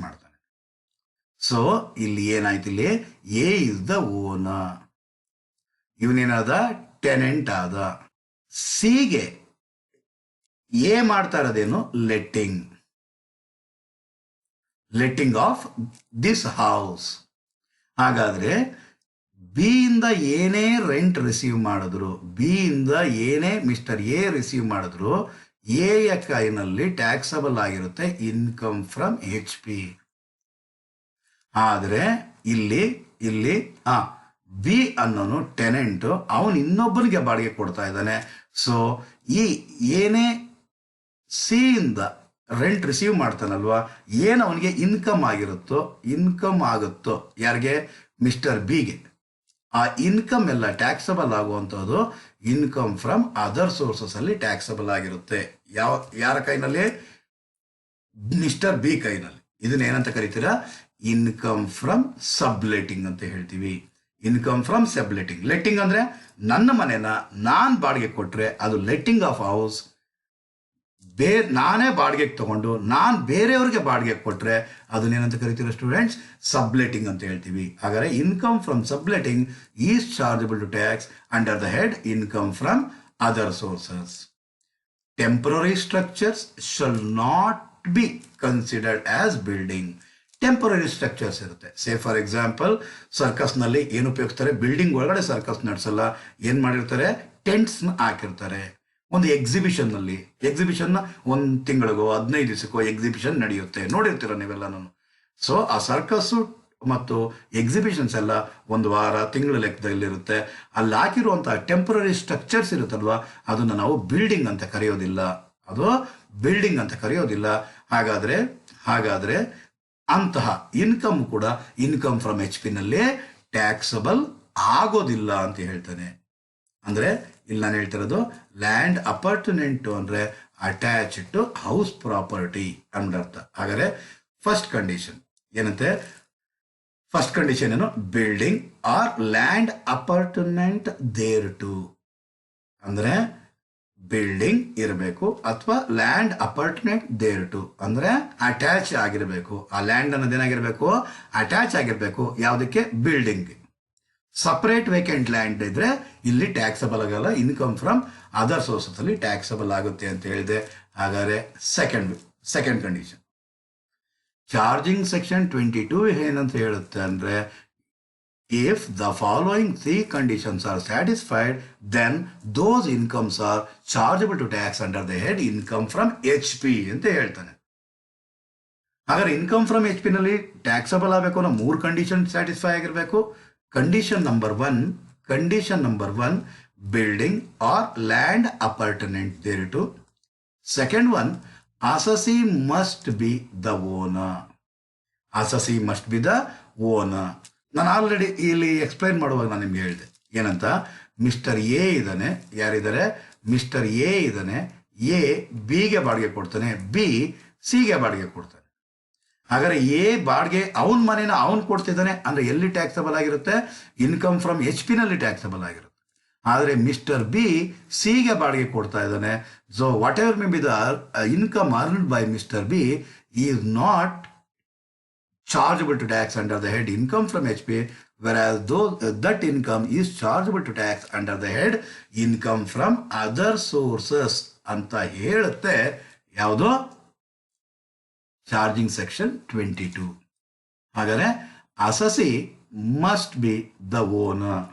ಸೊ ಇಲ್ಲಿ ಏನಾಯ್ತು? ಇಲ್ಲಿ A ಇಸ್ ದ ಓನರ್, ಇವನೇನಾದ? ಟೆನೆಂಟ್ ಆದ. ಸಿಗೆ A ಮಾಡ್ತಾ ಇರೋದೇನು? Letting of this house. ಹಾಗಾದ್ರೆ ಬಿ ಇಂದ ಏನೇ ರೆಂಟ್ ರಿಸೀವ್ ಮಾಡಿದ್ರು, ಬಿ ಇಂದ ಏನೇ ಮಿಸ್ಟರ್ ಎ ರಿಸೀವ್ ಮಾಡಿದ್ರು, ಎಯ ಕೈನಲ್ಲಿ ಟ್ಯಾಕ್ಸಬಲ್ ಆಗಿರುತ್ತೆ ಇನ್ಕಮ್ ಫ್ರಮ್ ಎಚ್ ಪಿ. ಆದರೆ ಇಲ್ಲಿ ಇಲ್ಲಿ ಬಿ ಅನ್ನೋನು ಟೆನೆಂಟ್, ಅವನು ಇನ್ನೊಬ್ಬನಿಗೆ ಬಾಡಿಗೆ ಕೊಡ್ತಾ ಇದ್ದಾನೆ. ಸೊ ಈ ಏನೇ ಸಿ ಇಂದ ರೆಂಟ್ ರಿಸೀವ್ ಮಾಡ್ತಾನಲ್ವಾ, ಏನು ಅವನಿಗೆ ಇನ್ಕಮ್ ಆಗುತ್ತೋ ಯಾರಿಗೆ, ಮಿಸ್ಟರ್ ಬಿಗೆ, ಆ ಇನ್ಕಮ್ ಎಲ್ಲ ಟ್ಯಾಕ್ಸಬಲ್ ಆಗುವಂಥದ್ದು ಇನ್ಕಮ್ ಫ್ರಮ್ ಅದರ್ ಸೋರ್ಸಸ್ ಅಲ್ಲಿ ಟ್ಯಾಕ್ಸಬಲ್ ಆಗಿರುತ್ತೆ. ಯಾರ ಕೈನಲ್ಲಿ, ಮಿಸ್ಟರ್ ಬಿ ಕೈನಲ್ಲಿ. ಇದನ್ನ ಏನಂತ ಕರಿತೀರಾ, ಇನ್ಕಮ್ ಫ್ರಮ್ ಸಬ್ಲೆಟಿಂಗ್ ಅಂತ ಹೇಳ್ತೀವಿ. Income from subletting. ಲೆಟ್ಟಿಂಗ್ ಅಂದ್ರೆ ನನ್ನ ಮನೆನ ನಾನು ಬಾಡಿಗೆ ಕೊಟ್ರೆ ಅದು ಲೆಟ್ಟಿಂಗ್ ಆಫ್ ಹೌಸ್. ನಾನೇ ಬಾಡಿಗೆಗೆ ತಗೊಂಡು ನಾನು ಬೇರೆಯವ್ರಿಗೆ ಬಾಡಿಗೆ ಕೊಟ್ರೆ ಅದನ್ನೇನಂತ ಕರಿತೀವಿ ಸ್ಟೂಡೆಂಟ್ಸ್, ಸಬ್ಲೆಟಿಂಗ್ ಅಂತ ಹೇಳ್ತೀವಿ. ಹಾಗಾದ್ರೆ income from subletting is chargeable to tax under the head income from other sources. Temporary structures shall not be considered as building. Temporary structures ಇರುತ್ತೆ. ಸೇ ಫಾರ್ ಎಕ್ಸಾಂಪಲ್, ಸರ್ಕಸ್ನಲ್ಲಿ ಏನು ಉಪಯೋಗಿಸ್ತಾರೆ, ಬಿಲ್ಡಿಂಗ್ ಒಳಗಡೆ ಸರ್ಕಸ್ ನಡೆಸಲ್ಲ, ಏನು ಮಾಡಿರ್ತಾರೆ, ಟೆಂಟ್ಸ್ನ ಹಾಕಿರ್ತಾರೆ. ಒಂದು ಎಕ್ಸಿಬಿಷನ್ 1 ತಿಂಗಳಿಗೋ 15 ದಿವಸಕ್ಕೋ ಎಕ್ಸಿಬಿಷನ್ ನಡೆಯುತ್ತೆ, ನೋಡಿರ್ತೀರ ನೀವೆಲ್ಲ. ಸೊ ಆ ಸರ್ಕಸ್ಸು ಮತ್ತು ಎಕ್ಸಿಬಿಷನ್ಸ್ ಎಲ್ಲ 1 ವಾರ ತಿಂಗಳ ಲೆಕ್ಕದಲ್ಲಿರುತ್ತೆ. ಅಲ್ಲಿ ಹಾಕಿರುವಂತಹ ಟೆಂಪರರಿ ಸ್ಟ್ರಕ್ಚರ್ಸ್ ಇರುತ್ತಲ್ವಾ, ಅದನ್ನು ನಾವು ಬಿಲ್ಡಿಂಗ್ ಅಂತ ಕರೆಯೋದಿಲ್ಲ. ಹಾಗಾದ್ರೆ ಅಂತಹ ಇನ್ಕಮ್ ಕೂಡ ಇನ್ಕಮ್ ಫ್ರಮ್ ಎಚ್ ಪಿ ನಲ್ಲಿ ಟ್ಯಾಕ್ಸಬಲ್ ಆಗೋದಿಲ್ಲ ಅಂತ ಹೇಳ್ತಾನೆ. ಅಂದ್ರೆ ಇಲ್ಲಿ ನಾನು ಹೇಳ್ತಿರೋದು ಲ್ಯಾಂಡ್ ಅಪಾರ್ಟ್ಮೆಂಟ್ ಅಂದ್ರೆ ಅಟ್ಯಾಚ್ ಟು ಹೌಸ್ ಪ್ರಾಪರ್ಟಿ ಅನ್ನರ್ಥ. ಹಾಗಾದ್ರೆ ಫಸ್ಟ್ ಕಂಡೀಷನ್ ಏನು, building or land appurtenant thereto. ಅಂದ್ರೆ ಬಿಲ್ಡಿಂಗ್ ಇರಬೇಕು ಅಥವಾ ಲ್ಯಾಂಡ್ ಅಪಾರ್ಟ್ಮೆಂಟ್ ದೇರ್ ಟು, ಅಂದ್ರೆ ಅಟ್ಯಾಚ್ ಆಗಿರಬೇಕು. ಆ ಲ್ಯಾಂಡ್ ಅನ್ನೋದೇನಾಗಿರ್ಬೇಕು, ಅಟ್ಯಾಚ್ ಆಗಿರ್ಬೇಕು. ಯಾವುದಕ್ಕೆ, ಬಿಲ್ಡಿಂಗ್. ಸಪರೇಟ್ ವೇಕೆಂಟ್ ಲ್ಯಾಂಡ್ ಇದ್ರೆ ಇಲ್ಲಿ ಟ್ಯಾಕ್ಸಬಲ್ ಆಗಲ್ಲ, ಇನ್ಕಮ್ ಫ್ರಮ್ ಅದರ್ ಸೋರ್ಸಸ್ ಅಲ್ಲಿ ಟ್ಯಾಕ್ಸಬಲ್ ಆಗುತ್ತೆ ಅಂತ ಹೇಳಿದೆ. ಹಾಗಾದ್ರೆ ಸೆಕೆಂಡ್ ಕಂಡೀಷನ್, ಚಾರ್ಜಿಂಗ್ ಸೆಕ್ಷನ್ 22 ಏನಂತ ಹೇಳುತ್ತೆ ಅಂದ್ರೆ, if the following 3 conditions are satisfied, then those incomes are chargeable to tax under the head income from HP ಅಂತ ಹೇಳ್ತಾನೆ. ಹಾಗಾದ್ರೆ ಇನ್ಕಮ್ ಫ್ರಮ್ ಎಚ್ ಪಿ ನಲ್ಲಿ ಟ್ಯಾಕ್ಸಬಲ್ ಆಗಬೇಕು ಅನ್ನೋ 3 ಕಂಡೀಷನ್ ಸ್ಯಾಟಿಸ್ಫೈ ಆಗಿರಬೇಕು. Condition number one, building or land appurtenant thereto. Second one, assessee must be the owner. ನಾನು already ಇಲ್ಲಿ explain ಮಾಡುವಾಗ ನಾನು ನಿಮ್ಗೆ ಹೇಳಿದೆ ಏನಂತ, ಮಿಸ್ಟರ್ ಎ ಇದ್ದಾನೆ, ಯಾರಿದ್ದಾರೆ, ಮಿಸ್ಟರ್ ಎ ಇದ್ದಾನೆ. ಎ ಬಿಗೆ ಬಾಡಿಗೆ ಕೊಡ್ತಾನೆ, ಬಿ ಸಿಗೆ ಬಾಡಿಗೆ ಕೊಡ್ತಾನೆ. ಹಾಗಾದ್ರೆ ಎ ಬಾಡಿಗೆ ಅವನ ಮನೇನ ಅವನು ಕೊಡ್ತಿದ್ದಾನೆ ಅಂದ್ರೆ ಎಲ್ಲಿ ಟ್ಯಾಕ್ಸಬಲ್ ಆಗಿರುತ್ತೆ, ಇನ್ಕಮ್ ಫ್ರಮ್ ಎಚ್ ಪಿ ನಲ್ಲಿ ಟ್ಯಾಕ್ಸಬಲ್ ಆಗಿರುತ್ತೆ. ಆದರೆ ಮಿಸ್ಟರ್ ಬಿ ಸಿಗೆ ಬಾಡಿಗೆ ಕೊಡ್ತಾ ಇದ್ದಾನೆ. So what ever may be the income earned by mister B is not chargeable to tax under the head income from HP, whereas that income is chargeable to tax under the head income from other sources ಅಂತ ಹೇಳುತ್ತೆ. ಯಾವುದು, charging section 22. ಹಾಗಾದ್ರೆ assessee must be the owner,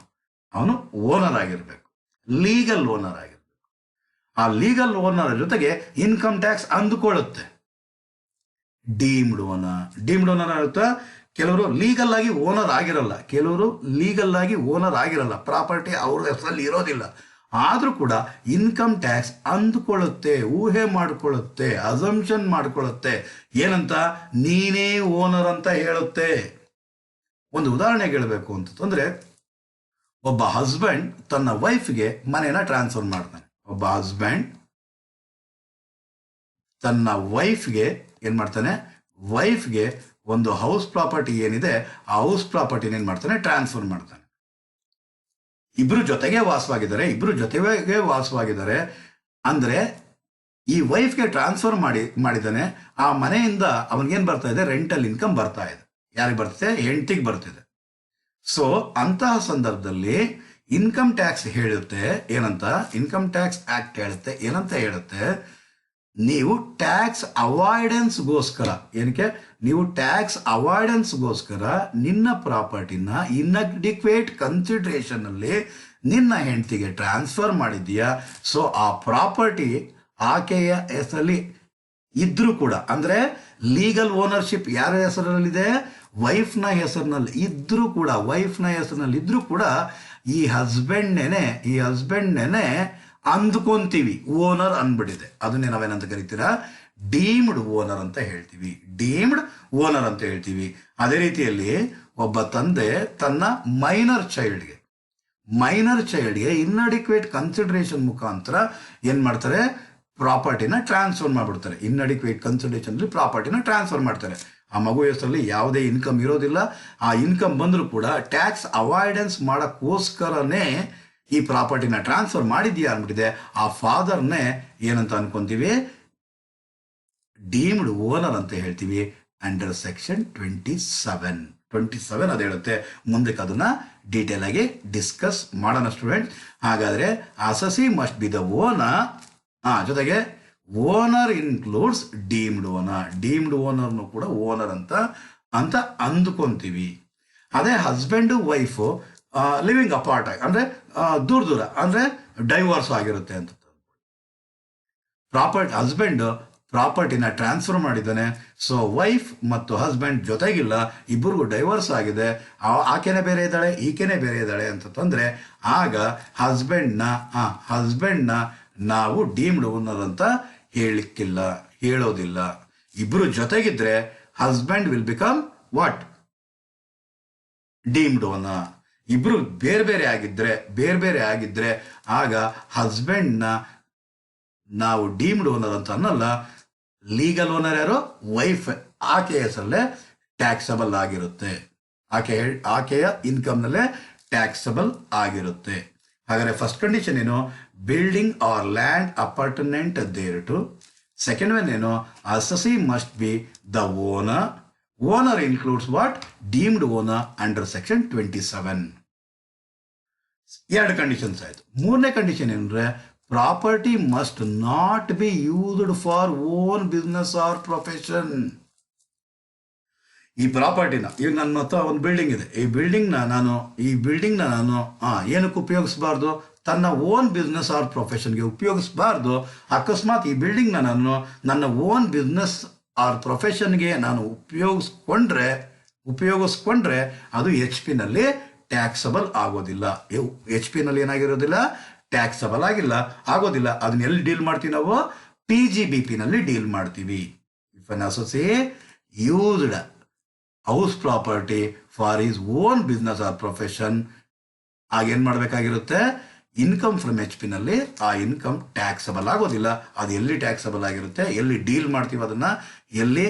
ಅವನು owner ಆಗಿರ್ಬೇಕು, legal owner ಆಗಿರ್ಬೇಕು. ಆ legal owner ಜೊತೆಗೆ income tax ಅಂದುಕೊಳ್ಳುತ್ತೆ. Deemed owner ಆಗುತ್ತೆ. ಕೆಲವರು ಲೀಗಲ್ ಆಗಿ ಓನರ್ ಆಗಿರಲ್ಲ, ಪ್ರಾಪರ್ಟಿ ಅವ್ರ ಹೆಸರಲ್ಲಿ ಇರೋದಿಲ್ಲ. ಆದ್ರೂ ಕೂಡ ಇನ್ಕಮ್ ಟ್ಯಾಕ್ಸ್ ಅಂದುಕೊಳ್ಳುತ್ತೆ, ಊಹೆ ಮಾಡಿಕೊಳ್ಳುತ್ತೆ, ಅಸಂಪ್ಷನ್ ಮಾಡಿಕೊಳ್ಳುತ್ತೆ. ಏನಂತ, ನೀನೇ ಓನರ್ ಅಂತ ಹೇಳುತ್ತೆ. ಒಂದು ಉದಾಹರಣೆಗೆ ಹೇಳಬೇಕು ಅಂತಂದ್ರೆ, ಒಬ್ಬ ಹಸ್ಬೆಂಡ್ ತನ್ನ ವೈಫ್ಗೆ ಮನೆಯನ್ನ ಟ್ರಾನ್ಸ್ಫರ್ ಮಾಡ್ತಾನೆ. ಒಬ್ಬ ಹಸ್ಬೆಂಡ್ ತನ್ನ ವೈಫ್ಗೆ ಒಂದು ಹೌಸ್ ಪ್ರಾಪರ್ಟಿ ಏನಿದೆ, ಆ ಹೌಸ್ ಪ್ರಾಪರ್ಟಿನ ಏನ್ ಮಾಡ್ತಾನೆ, ಟ್ರಾನ್ಸ್ಫರ್ ಮಾಡ್ತಾನೆ. ಇಬ್ರು ಜೊತೆಗೆ ವಾಸವಾಗಿದ್ದಾರೆ ಅಂದ್ರೆ ಈ ವೈಫ್ಗೆ ಟ್ರಾನ್ಸ್ಫರ್ ಮಾಡಿದ್ದಾನೆ. ಆ ಮನೆಯಿಂದ ಅವನಿಗೇನ್ ಬರ್ತಾ ಇದೆ, ರೆಂಟಲ್ ಇನ್ಕಮ್ ಬರ್ತಾ ಇದೆ. ಯಾರಿಗೆ ಬರ್ತಿದೆ, ಹೆಂಡತಿಗೆ ಬರ್ತಿದೆ. ಸೊ ಅಂತಹ ಸಂದರ್ಭದಲ್ಲಿ ಇನ್ಕಮ್ ಟ್ಯಾಕ್ಸ್ ಹೇಳುತ್ತೆ ಏನಂತ, ಇನ್ಕಮ್ ಟ್ಯಾಕ್ಸ್ ಆಕ್ಟ್ ಹೇಳುತ್ತೆ ಏನಂತ ಹೇಳುತ್ತೆ, ನೀವು ಟ್ಯಾಕ್ಸ್ ಅವಾಯ್ಡೆನ್ಸ್ಗೋಸ್ಕರ ಏನಕ್ಕೆ ನೀವು ಟ್ಯಾಕ್ಸ್ ಅವಾಯ್ಡೆನ್ಸ್ಗೋಸ್ಕರ ನಿನ್ನ ಪ್ರಾಪರ್ಟಿನ ಇನ್ಅಡಿಕ್ವೇಟ್ ಕನ್ಸಿಡ್ರೇಷನ್ ಅಲ್ಲಿ ನಿನ್ನ ಹೆಂಡತಿಗೆ ಟ್ರಾನ್ಸ್ಫರ್ ಮಾಡಿದ್ದೀಯಾ. ಸೊ ಆ ಪ್ರಾಪರ್ಟಿ ಆಕೆಯ ಹೆಸರಲ್ಲಿ ಇದ್ರೂ ಕೂಡ, ಅಂದ್ರೆ ಲೀಗಲ್ ಓನರ್ಶಿಪ್ ಯಾರ ಹೆಸರಲ್ಲಿದೆ, ವೈಫ್ನ ಹೆಸರಿನಲ್ಲಿ ಇದ್ರೂ ಕೂಡ, ವೈಫ್ನ ಹೆಸರಿನಲ್ಲಿ ಇದ್ರೂ ಕೂಡ ಈ ಹಸ್ಬೆಂಡ್ನೇನೆ ಅಂದ್ಕೊಂತೀವಿ ಓನರ್ ಅಂದ್ಬಿಟ್ಟಿದೆ. ಅದನ್ನೇ ನಾವೇನಂತ ಕರಿತೀರಾ, ಡೀಮ್ಡ್ ಓನರ್ ಅಂತ ಹೇಳ್ತೀವಿ. ಡೀಮ್ಡ್ ಓನರ್ ಅಂತ ಹೇಳ್ತೀವಿ. ಅದೇ ರೀತಿಯಲ್ಲಿ ಒಬ್ಬ ತಂದೆ ತನ್ನ ಮೈನರ್ ಚೈಲ್ಡ್ಗೆ ಇನ್ಅಡಿಕ್ವೇಟ್ ಕನ್ಸಿಡರೇಷನ್ ಮುಖಾಂತರ ಏನ್ ಮಾಡ್ತಾರೆ, ಪ್ರಾಪರ್ಟಿನ ಟ್ರಾನ್ಸ್ಫರ್ ಮಾಡ್ಬಿಡ್ತಾರೆ. ಇನ್ಅಡಿಕ್ವೇಟ್ ಕನ್ಸಿಡರೇಷನ್ ಅಲ್ಲಿ ಪ್ರಾಪರ್ಟಿನ ಟ್ರಾನ್ಸ್ಫರ್ ಮಾಡ್ತಾರೆ. ಆ ಮಗು ಹೆಸರಲ್ಲಿ ಯಾವುದೇ ಇನ್ಕಮ್ ಇರೋದಿಲ್ಲ. ಆ ಇನ್ಕಮ್ ಬಂದರೂ ಕೂಡ ಟ್ಯಾಕ್ಸ್ ಅವಾಯ್ಡೆನ್ಸ್ ಮಾಡೋಕ್ಕೋಸ್ಕರನೇ ಈ ಪ್ರಾಪರ್ಟಿನ ಟ್ರಾನ್ಸ್ಫರ್ ಮಾಡಿದ್ಯಾ ಅಂದ್ಬಿಟ್ಟಿದೆ. ಆ ಫಾದರ್ನೇ ಏನಂತ ಅನ್ಕೊಂತೀವಿ, ಡೀಮ್ಡ್ ಓನರ್ ಅಂತ ಹೇಳ್ತೀವಿ. ಅಂಡರ್ ಸೆಕ್ಷನ್ 27 ಅದು ಹೇಳುತ್ತೆ. ಮುಂದಕ್ಕೆ ಅದನ್ನ ಡೀಟೇಲ್ ಆಗಿ ಡಿಸ್ಕಸ್ ಮಾಡೋಣ ಸ್ಟೂಡೆಂಟ್. ಹಾಗಾದ್ರೆ assessee must be the owner. ಜೊತೆಗೆ owner includes deemed owner. Deemed ಓನರ್ನು ಕೂಡ ಓನರ್ ಅಂತ ಅಂದ್ಕೊಂತೀವಿ. ಅದೇ ಹಸ್ಬೆಂಡ್ ವೈಫು ಲಿವಿಂಗ್ ಅಪಾರ್ಟ್ ಆಗಿ, ಅಂದ್ರೆ ದೂರ ಅಂದ್ರೆ ಡೈವೋರ್ಸ್ ಆಗಿರುತ್ತೆ ಅಂತ. ಹಸ್ಬೆಂಡ್ ಪ್ರಾಪರ್ಟಿನ ಟ್ರಾನ್ಸ್ಫರ್ ಮಾಡಿದ್ದಾನೆ. ಸೊ ವೈಫ್ ಮತ್ತು ಹಸ್ಬೆಂಡ್ ಜೊತೆಗಿಲ್ಲ, ಇಬ್ಬರಿಗೂ ಡೈವರ್ಸ್ ಆಗಿದೆ. ಆಕೆನೇ ಬೇರೆ ಇದ್ದಾಳೆ, ಈಕೆನೇ ಬೇರೆ ಇದ್ದಾಳೆ ಅಂತಂದ್ರೆ ಆಗ ಹಸ್ಬೆಂಡ್ನ ನಾವು ಡೀಮ್ಡ್ ಓನರ್ ಅಂತ ಹೇಳೋದಿಲ್ಲ. ಇಬ್ರು ಜೊತೆಗಿದ್ರೆ husband will become what, deemed owner. ಇಬ್ರು ಬೇರೆ ಬೇರೆ ಆಗಿದ್ರೆ ಆಗ ಹಸ್ಬೆಂಡ್ನ ನಾವು ಡೀಮ್ಡ್ ಓನರ್ ಅಂತ ಅನ್ನಲ್ಲ. ಲೀಗಲ್ ಓನರ್ ಯಾರು, ವೈಫ್. ಆಕೆ ಹೆಸರಲ್ಲೇ ಟ್ಯಾಕ್ಸಬಲ್ ಆಗಿರುತ್ತೆ. ಆಕೆಯ ಇನ್ಕಮ್ನಲ್ಲೇ ಟ್ಯಾಕ್ಸಬಲ್ ಆಗಿರುತ್ತೆ. ಹಾಗಾದ್ರೆ ಫಸ್ಟ್ ಕಂಡೀಷನ್ ಏನು, building or land appurtenant thereto. Second one ಏನು, assessee must be the owner. Owner includes what, deemed owner under section 27. ಎರಡು ಕಂಡೀಷನ್ಸ್ ಆಯ್ತು. ಮೂರನೇ ಕಂಡೀಷನ್ ಏನಂದ್ರೆ, property must not be used for own business or profession. ಈ ಪ್ರಾಪರ್ಟಿನ, ಈಗ ನನ್ನ ಹತ್ರ ಒಂದು ಬಿಲ್ಡಿಂಗ್ ಇದೆ. ಈ ಬಿಲ್ಡಿಂಗ್ನ ನಾನು ಏನಕ್ಕೆ ಉಪಯೋಗಿಸಬಾರ್ದು, ತನ್ನ ಓನ್ ಬಿಸ್ನೆಸ್ ಆರ್ ಪ್ರೊಫೆಷನ್ಗೆ ಉಪಯೋಗಿಸಬಾರ್ದು. ಅಕಸ್ಮಾತ್ ಈ ಬಿಲ್ಡಿಂಗ್ನ ನಾನು ನನ್ನ ಓನ್ ಬಿಸ್ನೆಸ್ ಆರ್ ಪ್ರೊಫೆಷನ್ಗೆ ನಾನು ಉಪಯೋಗಿಸ್ಕೊಂಡ್ರೆ ಅದು HP ನಲ್ಲಿ ಟ್ಯಾಕ್ಸಬಲ್ ಆಗೋದಿಲ್ಲ. HP ನಲ್ಲಿ ಏನಾಗಿರೋದಿಲ್ಲ, ಟ್ಯಾಕ್ಸಬಲ್ ಆಗೋದಿಲ್ಲ. ಅದನ್ನ ಎಲ್ಲಿ ಡೀಲ್ ಮಾಡ್ತೀವಿ ನಾವು, PGBP ನಲ್ಲಿ ಡೀಲ್ ಮಾಡ್ತೀವಿ. If an associate used house property for his own business or profession, again ಮಾಡಬೇಕಾಗಿರುತ್ತೆ, ಇನ್ಕಮ್ ಫ್ರಮ್ HP ನಲ್ಲಿ ಆ ಇನ್ಕಮ್ ಟ್ಯಾಕ್ಸಬಲ್ ಆಗೋದಿಲ್ಲ. ಅದು ಎಲ್ಲಿ ಟ್ಯಾಕ್ಸಬಲ್ ಆಗಿರುತ್ತೆ, ಎಲ್ಲಿ ಡೀಲ್ ಮಾಡ್ತೀವಿ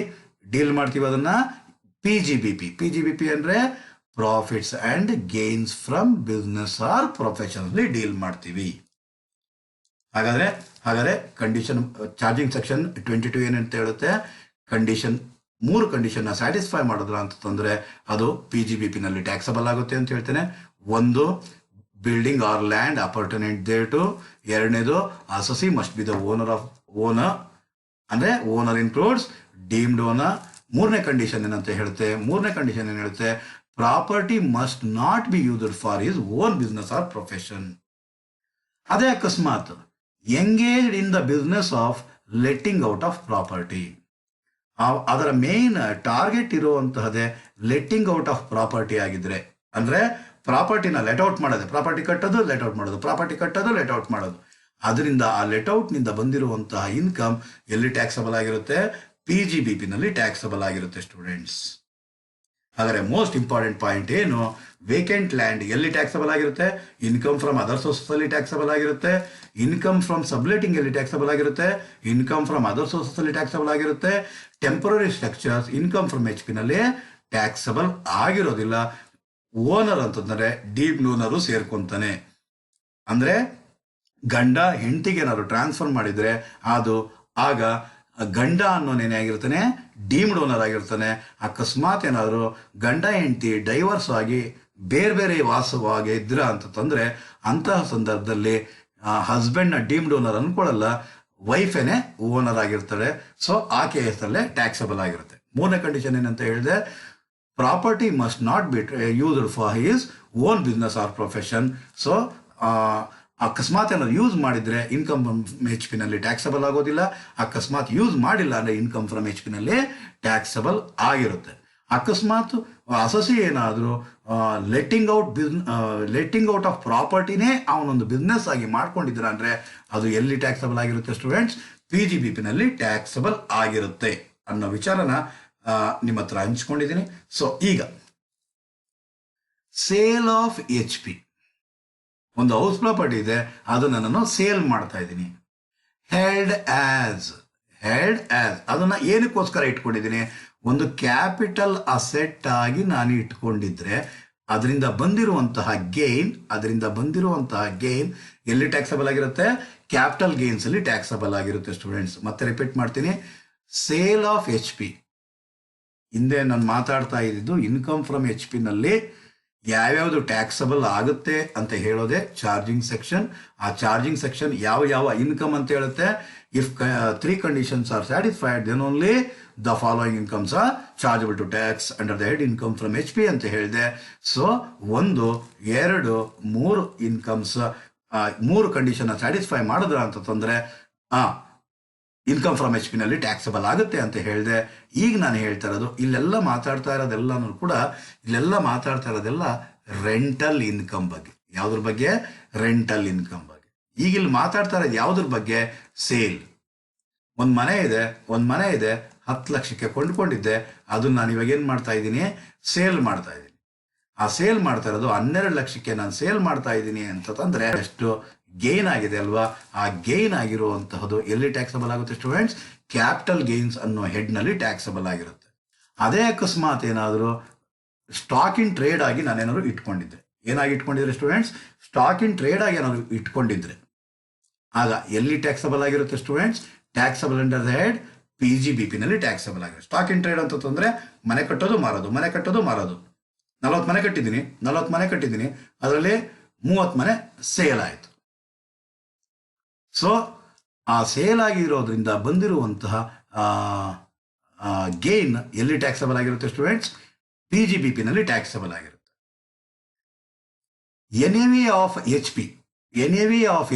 ಅದನ್ನ PGBP ಅಂದ್ರೆ profits and gains from business or profession ಅಲ್ಲಿ ಡೀಲ್ ಮಾಡ್ತೀವಿ. ಹಾಗಾದ್ರೆ ಕಂಡೀಷನ್ ಚಾರ್ಜಿಂಗ್ ಸೆಕ್ಷನ್ 22 ಏನಂತ ಹೇಳುತ್ತೆ, ಮೂರು ಕಂಡೀಷನ್ ಸ್ಯಾಟಿಸ್ಫೈ ಮಾಡಿದ್ರ ಅಂತಂದ್ರೆ ಅದು PGBP ನಲ್ಲಿ ಟ್ಯಾಕ್ಸಬಲ್ ಆಗುತ್ತೆ ಅಂತ ಹೇಳ್ತೇನೆ. ಒಂದು, building or land appurtenant thereto. ಎರಡನೇದು, assessee must be the owner ಅಂದ್ರೆ ಓನರ್ ಇನ್ಕ್ಲೂಡ್ಸ್ ಡೀಮ್ಡ್ ಓನರ್. ಮೂರನೇ ಕಂಡೀಷನ್ ಏನ್ ಹೇಳುತ್ತೆ, property must not be used for his own business or profession. ಅದೇ ಅಕಸ್ಮಾತ್ engaged in the business of letting out of property, ಅದರ main target ಇರುವಂತಹದೇ letting out of property ಆಗಿದ್ರೆ, ಅಂದ್ರೆ ಪ್ರಾಪರ್ಟಿನ ಲೆಟ್ಔಟ್ ಮಾಡೋದು, ಪ್ರಾಪರ್ಟಿ ಕಟ್ಟೋದು ಲೆಟ್ಔಟ್ ಮಾಡೋದು. ಅದರಿಂದ ಆ ಲೆಟ್ಔಟ್ ನಿಂದ ಬಂದಿರುವಂತಹ ಇನ್ಕಮ್ ಎಲ್ಲಿ ಟ್ಯಾಕ್ಸಬಲ್ ಆಗಿರುತ್ತೆ, PGBP ನಲ್ಲಿ ಟ್ಯಾಕ್ಸಬಲ್ ಆಗಿರುತ್ತೆ ಸ್ಟೂಡೆಂಟ್ಸ್. ಹಾಗಾದ್ರೆ ಮೋಸ್ಟ್ ಇಂಪಾರ್ಟೆಂಟ್ ಪಾಯಿಂಟ್ ಏನು, ವೇಕೆಂಟ್ ಲ್ಯಾಂಡ್ ಎಲ್ಲಿ ಟ್ಯಾಕ್ಸಬಲ್ ಆಗಿರುತ್ತೆ, ಇನ್ಕಮ್ ಫ್ರಮ್ ಅದರ್ ಸೋರ್ಸಸ್ ಅಲ್ಲಿ ಟ್ಯಾಕ್ಸಬಲ್ ಆಗಿರುತ್ತೆ. ಇನ್ಕಮ್ ಫ್ರಮ್ ಸಬ್ಲೆಟಿಂಗ್ ಎಲ್ಲಿ ಟ್ಯಾಕ್ಸಬಲ್ ಆಗಿರುತ್ತೆ, ಇನ್ಕಮ್ ಫ್ರಮ್ ಅದರ್ ಸೋರ್ಸಸ್ ಅಲ್ಲಿ ಟ್ಯಾಕ್ಸಬಲ್ ಆಗಿರುತ್ತೆ. Temporary structures income from HP ನಲ್ಲಿ ಟ್ಯಾಕ್ಸಬಲ್ ಆಗಿರೋದಿಲ್ಲ. ಓನರ್ ಅಂತಂದ್ರೆ ಡೀಮ್ಡ್ ಓನರು ಸೇರ್ಕೊಂತಾನೆ. ಅಂದ್ರೆ ಗಂಡ ಹೆಂಡತಿಗೆ ಏನಾದ್ರು ಟ್ರಾನ್ಸ್ಫರ್ ಮಾಡಿದ್ರೆ ಅದು ಆಗ ಗಂಡ ಅನ್ನೋನೇನೇ ಆಗಿರ್ತಾನೆ, ಡೀಮ್ಡ್ ಓನರ್ ಆಗಿರ್ತಾನೆ. ಅಕಸ್ಮಾತ್ ಏನಾದ್ರು ಗಂಡ ಹೆಂಡತಿ ಡೈವರ್ಸ್ ಆಗಿ ಬೇರೆ ವಾಸವಾಗಿ ಇದ್ರ ಅಂತಂದ್ರೆ ಅಂತಹ ಸಂದರ್ಭದಲ್ಲಿ ಹಸ್ಬೆಂಡ್ನ ಡೀಮ್ಡ್ ಓನರ್ ಅನ್ಕೊಳ್ಳಲ್ಲ, ವೈಫೇನೆ ಓನರ್ ಆಗಿರ್ತಾರೆ. ಸೊ ಆ ಕೇಸಲ್ಲೇ ಟ್ಯಾಕ್ಸಬಲ್ ಆಗಿರುತ್ತೆ. ಮೂರನೇ ಕಂಡೀಷನ್ ಏನಂತ ಹೇಳಿದೆ, property must not be used for his own business or profession. So ಅಕಸ್ಮಾತ್ ಏನಾದ್ರು ಯೂಸ್ ಮಾಡಿದ್ರೆ ಇನ್ಕಮ್ ಫ್ರಮ್ ಎಚ್ ಪಿನಲ್ಲಿ ಟ್ಯಾಕ್ಸಬಲ್ ಆಗೋದಿಲ್ಲ. ಅಕಸ್ಮಾತ್ ಯೂಸ್ ಮಾಡಿಲ್ಲ ಅಂದರೆ ಇನ್ಕಮ್ ಫ್ರಮ್ ಎಚ್ ಪಿನಲ್ಲಿ ಟ್ಯಾಕ್ಸಬಲ್ ಆಗಿರುತ್ತೆ. ಅಕಸ್ಮಾತ್ ಅಸಸಿ ಏನಾದರೂ ಲೆಟ್ಟಿಂಗ್ ಔಟ್ ಆಫ್ ಪ್ರಾಪರ್ಟಿನೇ ಅವನೊಂದು ಬಿಸ್ನೆಸ್ ಆಗಿ ಮಾಡ್ಕೊಂಡಿದ್ರ ಅಂದರೆ ಅದು ಎಲ್ಲಿ ಟ್ಯಾಕ್ಸಬಲ್ ಆಗಿರುತ್ತೆ ಸ್ಟೂಡೆಂಟ್ಸ್? PGBP ನಲ್ಲಿ ಟ್ಯಾಕ್ಸಬಲ್ ಆಗಿರುತ್ತೆ ಅನ್ನೋ ವಿಚಾರನ ನಿಮ್ಮ ಹತ್ರ ಹಂಚ್ಕೊಂಡಿದ್ದೀನಿ. ಸೊ ಈಗ ಸೇಲ್ ಆಫ್ ಎಚ್ ಪಿ, ಒಂದು ಹೌಸ್ ಪ್ರಾಪರ್ಟಿ ಇದೆ, ಅದನ್ನು ನಾನು ಸೇಲ್ ಮಾಡ್ತಾ ಇದ್ದೀನಿ. ಹೆಲ್ಡ್ ಆಸ್ ಅದನ್ನ ಏನಕ್ಕೋಸ್ಕರ ಇಟ್ಕೊಂಡಿದ್ದೀನಿ? ಒಂದು ಕ್ಯಾಪಿಟಲ್ ಅಸೆಟ್ ಆಗಿ ನಾನು ಇಟ್ಕೊಂಡಿದ್ರೆ ಅದರಿಂದ ಬಂದಿರುವಂತಹ ಗೇನ್ ಎಲ್ಲಿ ಟ್ಯಾಕ್ಸಬಲ್ ಆಗಿರುತ್ತೆ? ಕ್ಯಾಪಿಟಲ್ ಗೇನ್ಸ್ ಅಲ್ಲಿ ಟ್ಯಾಕ್ಸಬಲ್ ಆಗಿರುತ್ತೆ ಸ್ಟೂಡೆಂಟ್ಸ್. ಮತ್ತೆ ರಿಪೀಟ್ ಮಾಡ್ತೀನಿ, ಸೇಲ್ ಆಫ್ ಎಚ್ ಪಿ, ಹಿಂದೆ ನಾನು ಮಾತಾಡ್ತಾ ಇದ್ದಿದ್ದು ಇನ್ಕಮ್ ಫ್ರಮ್ ಎಚ್ ಪಿ ನಲ್ಲಿ ಯಾವ್ಯಾವುದು ಟ್ಯಾಕ್ಸಬಲ್ ಆಗುತ್ತೆ ಅಂತ ಹೇಳೋದೆ ಚಾರ್ಜಿಂಗ್ ಸೆಕ್ಷನ್. ಆ ಚಾರ್ಜಿಂಗ್ ಸೆಕ್ಷನ್ ಯಾವ ಇನ್ಕಮ್ ಅಂತ ಹೇಳುತ್ತೆ? If 3 conditions are satisfied then only the following incomes are chargeable to tax under the head income from H P ಅಂತ ಹೇಳಿದೆ. ಸೊ 1, 2, 3 ಇನ್ಕಮ್ಸ್, 3 ಕಂಡೀಷನ್ ಸ್ಯಾಟಿಸ್ಫೈ ಮಾಡಿದ್ರ ಅಂತಂದ್ರೆ ಇನ್ಕಮ್ ಫ್ರಮ್ ಎಚ್ ಪಿನಲ್ಲಿ taxable ಆಗುತ್ತೆ ಅಂತ ಹೇಳಿದೆ. ಈಗ ನಾನು ಹೇಳ್ತಾ ಇರೋದು ಇಲ್ಲೆಲ್ಲ ಮಾತಾಡ್ತಾ ಇರೋದೆಲ್ಲ ರೆಂಟಲ್ ಇನ್ಕಮ್ ಬಗ್ಗೆ. ಯಾವುದ್ರ ಬಗ್ಗೆ? ರೆಂಟಲ್ ಇನ್ಕಮ್ ಬಗ್ಗೆ. ಈಗ ಇಲ್ಲಿ ಮಾತಾಡ್ತಾ ಇರೋದು ಯಾವುದ್ರ ಬಗ್ಗೆ? ಸೇಲ್. ಒಂದು ಮನೆ ಇದೆ 10 ಲಕ್ಷಕ್ಕೆ ಕೊಂಡ್ಕೊಂಡಿದ್ದೆ, ಅದನ್ನ ನಾನು ಇವಾಗ ಏನು ಮಾಡ್ತಾ ಇದ್ದೀನಿ? ಸೇಲ್ ಮಾಡ್ತಾ ಇದ್ದೀನಿ. ಆ ಸೇಲ್ ಮಾಡ್ತಾ ಇರೋದು 12 ಲಕ್ಷಕ್ಕೆ ನಾನು ಸೇಲ್ ಮಾಡ್ತಾ ಇದ್ದೀನಿ ಅಂತಂದ್ರೆ ಎಷ್ಟು ಗೇನ್ ಆಗಿದೆ ಅಲ್ವಾ? ಆ ಗೇನ್ ಆಗಿರುವಂತಹದ್ದು ಎಲ್ಲಿ ಟ್ಯಾಕ್ಸಬಲ್ ಆಗುತ್ತೆ ಸ್ಟೂಡೆಂಟ್ಸ್? ಕ್ಯಾಪಿಟಲ್ ಗೇನ್ಸ್ ಅನ್ನೋ ಹೆಡ್ನಲ್ಲಿ ಟ್ಯಾಕ್ಸಬಲ್ ಆಗಿರುತ್ತೆ. ಅದೇ ಅಕಸ್ಮಾತ್ ಏನಾದರೂ ಸ್ಟಾಕ್ ಇನ್ ಟ್ರೇಡ್ ಆಗಿ ನಾನೇನಾದ್ರು ಇಟ್ಕೊಂಡಿದ್ದೆ, ಏನಾಗಿ ಇಟ್ಕೊಂಡಿದ್ರೆ ಸ್ಟೂಡೆಂಟ್ಸ್? ಸ್ಟಾಕ್ ಇನ್ ಟ್ರೇಡ್ ಆಗಿ ಏನಾದ್ರು ಇಟ್ಕೊಂಡಿದ್ರೆ ಆಗ ಎಲ್ಲಿ ಟ್ಯಾಕ್ಸಬಲ್ ಆಗಿರುತ್ತೆ students? Taxable under the head PGBP ನಲ್ಲಿ ಟ್ಯಾಕ್ಸಬಲ್ ಆಗಿರುತ್ತೆ. ಸ್ಟಾಕ್ ಇನ್ ಟ್ರೇಡ್ ಅಂತಂದ್ರೆ ಮನೆ ಕಟ್ಟೋದು ಮಾರೋದು 40 ಮನೆ ಕಟ್ಟಿದ್ದೀನಿ, ಅದರಲ್ಲಿ 30 ಮನೆ ಸೇಲ್ ಆಯಿತು. ಸೊ ಆ ಸೇಲ್ ಆಗಿರೋದ್ರಿಂದ ಬಂದಿರುವಂತಹ ಗೇನ್ ಎಲ್ಲಿ ಟ್ಯಾಕ್ಸಬಲ್ ಆಗಿರುತ್ತೆ ಸ್ಟೂಡೆಂಟ್ಸ್? PGBP ನಲ್ಲಿ ಟ್ಯಾಕ್ಸಬಲ್ ಆಗಿರುತ್ತೆ. NAV of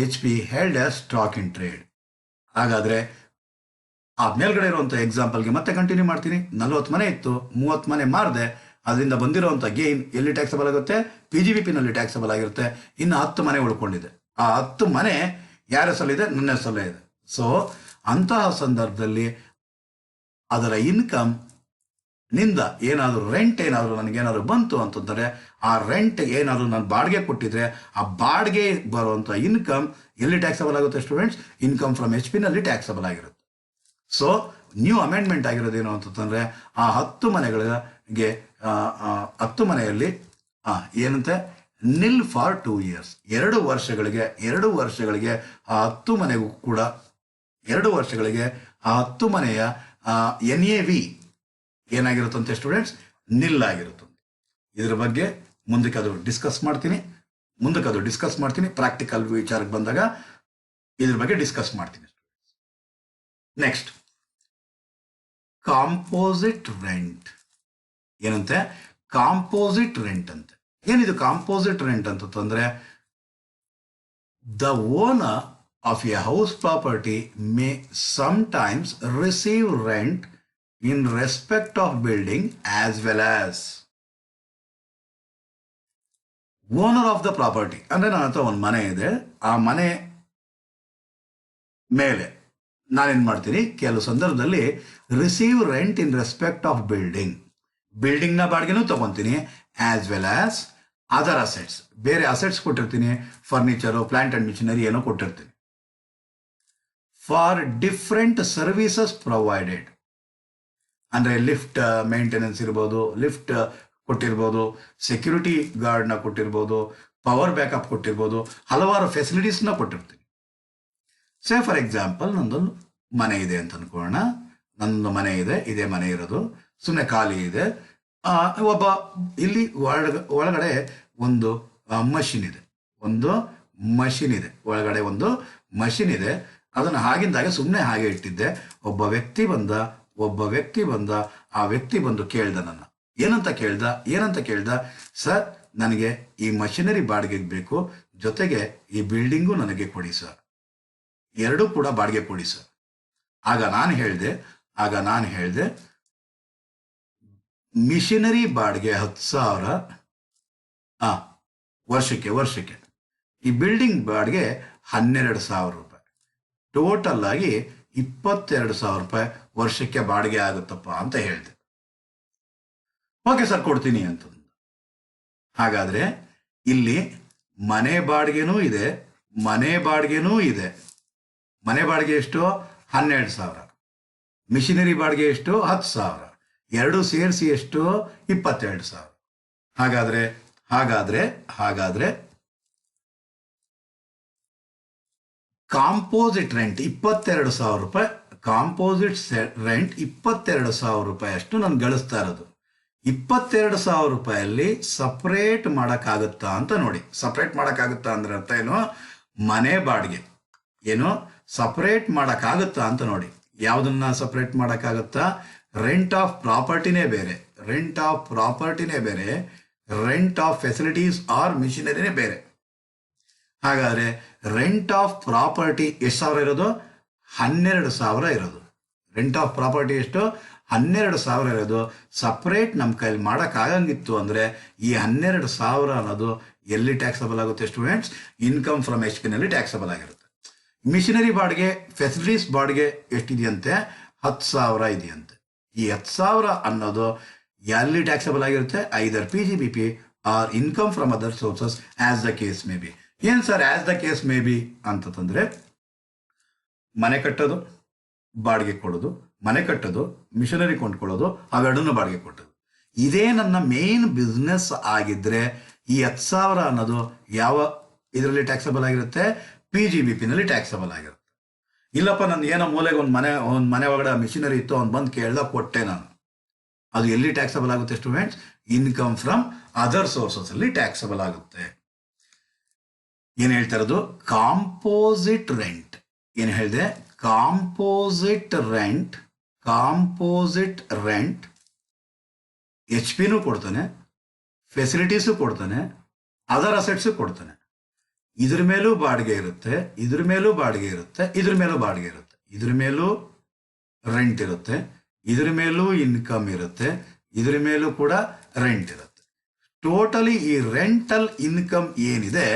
H P held as stock in trade. ಹಾಗಾದ್ರೆ ಆ ಮೇಲ್ಗಡೆ ಇರುವಂತಹ ಎಕ್ಸಾಂಪಲ್ಗೆ ಮತ್ತೆ ಕಂಟಿನ್ಯೂ ಮಾಡ್ತೀನಿ. 40 ಮನೆ ಇತ್ತು, 30 ಮನೆ ಮಾರದೆ, ಅದರಿಂದ ಬಂದಿರುವಂತಹ ಗೇನ್ ಎಲ್ಲಿ ಟ್ಯಾಕ್ಸಬಲ್ ಆಗುತ್ತೆ? PGBP ನಲ್ಲಿ ಟ್ಯಾಕ್ಸಬಲ್ ಆಗಿರುತ್ತೆ. ಇನ್ನು 10 ಮನೆ ಉಳ್ಕೊಂಡಿದೆ. ಆ 10 ಮನೆ ಯಾರ ಹೆಸರಲ್ಲಿದೆ? ನನ್ನ ಹೆಸರಲ್ಲೇ ಇದೆ. ಸೊ ಅಂತಹ ಸಂದರ್ಭದಲ್ಲಿ ಅದರ ಇನ್ಕಮ್ ನಿಂದ ಏನಾದರೂ ರೆಂಟ್ ಏನಾದರೂ ನನಗೇನಾದರೂ ಬಂತು ಅಂತಂದರೆ, ಆ ರೆಂಟ್ ಏನಾದರೂ ನಾನು ಬಾಡಿಗೆ ಕೊಟ್ಟಿದ್ರೆ ಆ ಬಾಡಿಗೆ ಬರುವಂಥ ಇನ್ಕಮ್ ಎಲ್ಲಿ ಟ್ಯಾಕ್ಸಬಲ್ ಆಗುತ್ತೆ ಸ್ಟೂಡೆಂಟ್ಸ್? ಇನ್ಕಮ್ ಫ್ರಮ್ ಎಚ್ ಪಿನಲ್ಲಿ ಟ್ಯಾಕ್ಸಬಲ್ ಆಗಿರುತ್ತೆ. ಸೊ ನ್ಯೂ ಅಮೆಂಡ್ಮೆಂಟ್ ಆಗಿರೋದೇನು ಅಂತಂದರೆ, ಆ 10 ಮನೆಗಳಿಗೆ 10 ಮನೆಯಲ್ಲಿ ಏನಂತೆ ನಿಲ್ ಫಾರ್ 2 years, 2 ವರ್ಷಗಳಿಗೆ ಆ 10 ಮನೆಗೂ ಕೂಡ 2 ವರ್ಷಗಳಿಗೆ ಆ 10 ಮನೆಯ NAV ಏನಾಗಿರುತ್ತಂತೆ ಸ್ಟೂಡೆಂಟ್ಸ್? ನಿಲ್ ಆಗಿರುತ್ತೆ. ಇದ್ರ ಬಗ್ಗೆ ಮುಂದಕ್ಕೆ ಅದು ಡಿಸ್ಕಸ್ ಮಾಡ್ತೀನಿ. ಪ್ರಾಕ್ಟಿಕಲ್ ವಿಚಾರಕ್ಕೆ ಬಂದಾಗ ಇದ್ರ ಬಗ್ಗೆ ಡಿಸ್ಕಸ್ ಮಾಡ್ತೀನಿ. Next, composite rent. ಏನಂತೆ? ಕಾಂಪೋಸಿಟ್ ರೆಂಟ್ ಅಂತೆ. ಏನಿದು ಕಾಂಪೋಸಿಟ್ ರೆಂಟ್ ಅಂತಂದ್ರೆ, the owner of A house property May sometimes receive rent in respect of building as well as owner of the property. ಅಂದ್ರೆ ನನ್ನ ಹತ್ರ ಒಂದು ಮನೆ ಇದೆ, ಆ ಮನೆ ಮೇಲೆ ನಾನೇನ್ ಮಾಡ್ತೀನಿ? ಕೆಲವು ಸಂದರ್ಭದಲ್ಲಿ receive rent in respect of ಬಿಲ್ಡಿಂಗ್ನ ಬಾಡಿಗೆನೂ ತಗೊಂತೀನಿ, as well as other assets. ಬೇರೆ ಅಸೆಟ್ಸ್ ಕೊಟ್ಟಿರ್ತೀನಿ, ಫರ್ನಿಚರು, ಪ್ಲಾಂಟ್ ಅಂಡ್ ಮಿಷನರಿ ಏನೋ ಕೊಟ್ಟಿರ್ತೀನಿ. ಫಾರ್ ಡಿಫ್ರೆಂಟ್ ಸರ್ವಿಸಸ್ ಪ್ರೊವೈಡೆಡ್, ಅಂದರೆ ಲಿಫ್ಟ್ ಮೇಂಟೆನೆನ್ಸ್ ಇರ್ಬೋದು, ಲಿಫ್ಟ್ ಕೊಟ್ಟಿರ್ಬೋದು, ಸೆಕ್ಯೂರಿಟಿ ಗಾರ್ಡ್ನ ಕೊಟ್ಟಿರ್ಬೋದು, ಪವರ್ ಬ್ಯಾಕಪ್ ಕೊಟ್ಟಿರ್ಬೋದು, ಹಲವಾರು ಫೆಸಿಲಿಟೀಸ್ನ ಕೊಟ್ಟಿರ್ತೀನಿ. ಸೇ ಫಾರ್ ಎಕ್ಸಾಂಪಲ್, ನಂದೊಂದು ಮನೆ ಇದೆ ಅಂತ ಅನ್ಕೊಳ್ಳೋಣ. ನನ್ನೊಂದು ಮನೆ ಇದೆ, ಇದೇ ಮನೆ ಇರೋದು, ಸುಮ್ಮನೆ ಖಾಲಿ ಇದೆ. ಇಲ್ಲಿ ಒಳಗಡೆ ಒಂದು ಮಷಿನ್ ಇದೆ, ಒಳಗಡೆ ಒಂದು ಮಷಿನ್ ಇದೆ. ಅದನ್ನು ಹಾಗಿಂದಾಗೆ ಸುಮ್ಮನೆ ಹಾಗೆ ಇಟ್ಟಿದ್ದೆ. ಒಬ್ಬ ವ್ಯಕ್ತಿ ಬಂದ, ಆ ವ್ಯಕ್ತಿ ಬಂದು ಕೇಳ್ದ ನನ್ನ. ಏನಂತ ಕೇಳ್ದ, ಸರ್ ನನಗೆ ಈ ಮಷಿನರಿ ಬಾಡಿಗೆಗೆ ಬೇಕು, ಜೊತೆಗೆ ಈ ಬಿಲ್ಡಿಂಗು ನನಗೆ ಕೊಡಿ ಸರ್, ಎರಡೂ ಕೂಡ ಬಾಡಿಗೆ ಕೊಡಿ ಸರ್. ಆಗ ನಾನು ಹೇಳಿದೆ ಮಿಷಿನರಿ ಬಾಡಿಗೆ 10,000 ವರ್ಷಕ್ಕೆ. ಈ ಬಿಲ್ಡಿಂಗ್ ಬಾಡಿಗೆ 12,000 ರೂಪಾಯಿ, ಟೋಟಲ್ ಆಗಿ 22,000 ರೂಪಾಯಿ ವರ್ಷಕ್ಕೆ ಬಾಡಿಗೆ ಆಗುತ್ತಪ್ಪ ಅಂತ ಹೇಳಿದೆ. ಓಕೆ ಸರ್ ಕೊಡ್ತೀನಿ ಅಂತ. ಹಾಗಾದ್ರೆ ಇಲ್ಲಿ ಮನೆ ಬಾಡಿಗೆನೂ ಇದೆ. ಮನೆ ಬಾಡಿಗೆ ಎಷ್ಟು? 12,000. ಮಿಷಿನರಿ ಬಾಡಿಗೆ ಎಷ್ಟು? 10,000. ಎರಡು ಸೇರಿಸಿ ಎಷ್ಟು? 22,000. ಹಾಗಾದ್ರೆ ಕಾಂಪೋಸಿಟ್ ರೆಂಟ್ 22,000 ರೂಪಾಯಿ. ಕಾಂಪೋಸಿಟ್ ರೆಂಟ್ 22,000 ರೂಪಾಯಿ ಅಷ್ಟು ನಾನು ಗಳಿಸ್ತಾ ಇರೋದು. 22,000 ರೂಪಾಯಲ್ಲಿ ಸಪ್ರೇಟ್ ಮಾಡೋಕ್ಕಾಗುತ್ತಾ ಅಂತ ನೋಡಿ. ಸಪ್ರೇಟ್ ಮಾಡೋಕ್ಕಾಗುತ್ತಾ ಅಂದ್ರೆ ಅರ್ಥ ಏನು? ಮನೆ ಬಾಡಿಗೆ ಸಪ್ರೇಟ್ ಮಾಡೋಕ್ಕಾಗುತ್ತಾ ಅಂತ ನೋಡಿ. ಯಾವುದನ್ನ ಸಪ್ರೇಟ್ ಮಾಡೋಕ್ಕಾಗುತ್ತಾ? ರೆಂಟ್ ಆಫ್ ಪ್ರಾಪರ್ಟಿನೇ ಬೇರೆ, ರೆಂಟ್ ಆಫ್ ಫೆಸಿಲಿಟೀಸ್ ಆರ್ ಮಿಷಿನರಿನೇ ಬೇರೆ. ಹಾಗಾದ್ರೆ ರೆಂಟ್ ಆಫ್ ಪ್ರಾಪರ್ಟಿ ಎಷ್ಟು ಸಾವಿರ ಇರೋದು? 12,000 ಇರೋದು. ರೆಂಟ್ ಆಫ್ ಪ್ರಾಪರ್ಟಿ ಎಷ್ಟು? 12,000 ಇರೋದು. ಸಪ್ರೇಟ್ ನಮ್ಮ ಕೈಲಿ ಮಾಡೋಕ್ಕಾಗಂಗಿತ್ತು ಅಂದರೆ ಈ 12,000 ಅನ್ನೋದು ಎಲ್ಲಿ ಟ್ಯಾಕ್ಸಬಲ್ ಆಗುತ್ತೆ ಸ್ಟೂಡೆಂಟ್ಸ್? ಇನ್ಕಮ್ ಫ್ರಮ್ HP ನಲ್ಲಿ ಟ್ಯಾಕ್ಸಬಲ್ ಆಗಿರುತ್ತೆ. ಮಿಷಿನರಿ ಬಾಡಿಗೆ, ಫೆಸಿಲಿಟೀಸ್ ಬಾಡಿಗೆ ಎಷ್ಟಿದೆಯಂತೆ? 10,000 ಇದೆಯಂತೆ. ಈ 10,000 ಅನ್ನೋದು ಎಲ್ಲಿ ಟ್ಯಾಕ್ಸಬಲ್ ಆಗಿರುತ್ತೆ? Either PGBP or income from other sources as the case may be. ಏನು sir as the case may be ಅಂತಂದ್ರೆ, ಮನೆ ಕಟ್ಟೋದು, ಬಾಡಿಗೆ ಕೊಡೋದು, ಮಿಷನರಿ ಕೊಂಡ್ಕೊಳ್ಳೋದು, ಅವೆರಡನ್ನು ಬಾಡಿಗೆ ಕೊಟ್ಟೋದು. ಇದೇ ನನ್ನ ಮೇನ್ ಬಿಸ್ನೆಸ್ ಆಗಿದ್ರೆ ಈ 10,000 ಅನ್ನೋದು ಯಾವ ಇದರಲ್ಲಿ ಟ್ಯಾಕ್ಸಬಲ್ ಆಗಿರುತ್ತೆ? PGBP ನಲ್ಲಿ ಟ್ಯಾಕ್ಸಬಲ್ ಆಗಿರುತ್ತೆ. ಇಲ್ಲಪ್ಪ ನನ್ನ ಏನೋ ಮೂಲೆಗೆ ಒಂದು ಮನೆ ಒಳಗಡೆ ಮಿಷಿನರಿ ಇತ್ತು, ಅವ್ನು ಬಂದು ಕೇಳ್ದ, ಕೊಟ್ಟೆ ನಾನು. ಅದು ಎಲ್ಲಿ ಟ್ಯಾಕ್ಸಬಲ್ ಆಗುತ್ತೆ students? Income from other sources ಅಲ್ಲಿ ಟ್ಯಾಕ್ಸಬಲ್ ಆಗುತ್ತೆ. ಏನ್ ಹೇಳ್ತಾ ಇರೋದು? Composite rent. ಏನ್ ಹೇಳಿದೆ? ಕಾಂಪೋಸಿಟ್ ರೆಂಟ್ HP ಕೊಡ್ತಾನೆ, ಫೆಸಿಲಿಟೀಸು ಕೊಡ್ತಾನೆ, ಅದರ್ ಅಸೆಟ್ಸು ಕೊಡ್ತಾನೆ. ಇದ್ರ ಮೇಲೂ ಬಾಡಿಗೆ ಇರುತ್ತೆ, ಇದ್ರ ಮೇಲೂ ಬಾಡಿಗೆ ಇರುತ್ತೆ, ಇದ್ರ ಮೇಲೂ ರೆಂಟ್ ಇರುತ್ತೆ, ಇದ್ರ ಮೇಲೂ ಇನ್ಕಮ್ ಇರುತ್ತೆ, ಇದ್ರ ಮೇಲೂ ಕೂಡ ರೆಂಟ್ ಇರುತ್ತೆ. ಟೋಟಲಿ ಈ ರೆಂಟಲ್ ಇನ್ಕಮ್ ಏನಿದೆ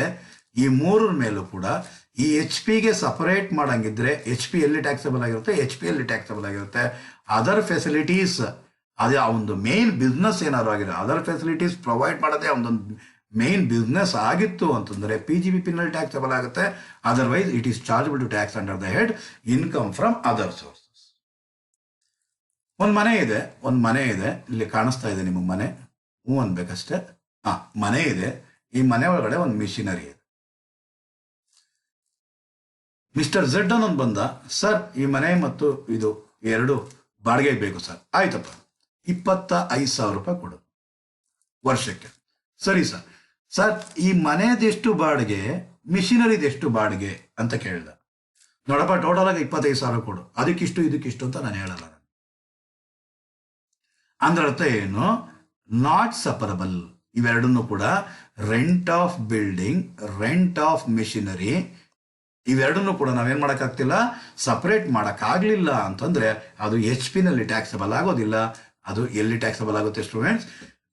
ಈ ಮೂರರ ಮೇಲೂ ಕೂಡ ಈ HP ಸಪರೇಟ್ ಮಾಡಂಗಿದ್ರೆ HP ಎಲ್ಲಿ ಟ್ಯಾಕ್ಸಬಲ್ ಆಗಿರುತ್ತೆ? ಅದರ್ ಫೆಸಿಲಿಟೀಸ್, ಅದೇ ಒಂದು ಮೇನ್ ಬಿಸ್ನೆಸ್ ಏನಾದ್ರು ಆಗಿದೆ, ಅದರ್ ಫೆಸಿಲಿಟೀಸ್ ಪ್ರೊವೈಡ್ ಮಾಡೋದೇ ಒಂದೊಂದು ಮೇನ್ ಬಿಸ್ನೆಸ್ ಆಗಿತ್ತು ಅಂತಂದ್ರೆ PGBP ನಲ್ಲಿ ಟ್ಯಾಕ್ಸಬಲ್ ಆಗುತ್ತೆ. Otherwise it is chargeable to tax under the head income from other sources. ಒಂದು ಮನೆ ಇದೆ, ಇಲ್ಲಿ ಕಾಣಿಸ್ತಾ ಇದೆ ನಿಮಗೆ ಮನೆ, ಅನ್ಬೇಕಷ್ಟೇ. ಮನೆ ಇದೆ, ಈ ಮನೆ ಒಳಗಡೆ ಒಂದು ಮಿಷಿನರಿ ಇದೆ. ಮಿಸ್ಟರ್ ಝೆಡ್ ಅನ್ನೊಂದು ಬಂದ, ಸರ್ ಈ ಮನೆ ಮತ್ತು ಇದು ಎರಡು ಬಾಡಿಗೆಗೆ ಬೇಕು ಸರ್. ಆಯ್ತಪ್ಪ, 25,000 ರೂಪಾಯಿ ಕೊಡು ವರ್ಷಕ್ಕೆ. ಸರಿ ಸರ್ ಈ ಮನೆದೆಷ್ಟು ಬಾಡಿಗೆ, ಮಿಷಿನರಿದೆಷ್ಟು ಬಾಡಿಗೆ ಅಂತ ಕೇಳ್ದ. ನೋಡಪ್ಪ ಟೋಟಲ್ ಆಗಿ 25,000 ಕೊಡು, ಇದಕ್ಕಿಷ್ಟು ಅಂತ ನಾನು ಹೇಳಲ್ಲ. ಅಂದ್ರೆ ಅರ್ಥ ಏನು? Not separable. ಇವೆರಡನ್ನು ಕೂಡ rent of building, rent of machinery, ಇವೆರಡನ್ನು ಕೂಡ ನಾವೇನ್ ಮಾಡೋಕ್ಕಾಗ್ತಿಲ್ಲ, ಸಪರೇಟ್ ಮಾಡೋಕ್ಕಾಗಲಿಲ್ಲ ಅಂತಂದ್ರೆ ಅದು HP ನಲ್ಲಿ ಟ್ಯಾಕ್ಸಬಲ್ ಆಗೋದಿಲ್ಲ. ಅದು ಎಲ್ಲಿ ಟ್ಯಾಕ್ಸಬಲ್ ಆಗುತ್ತೆ students?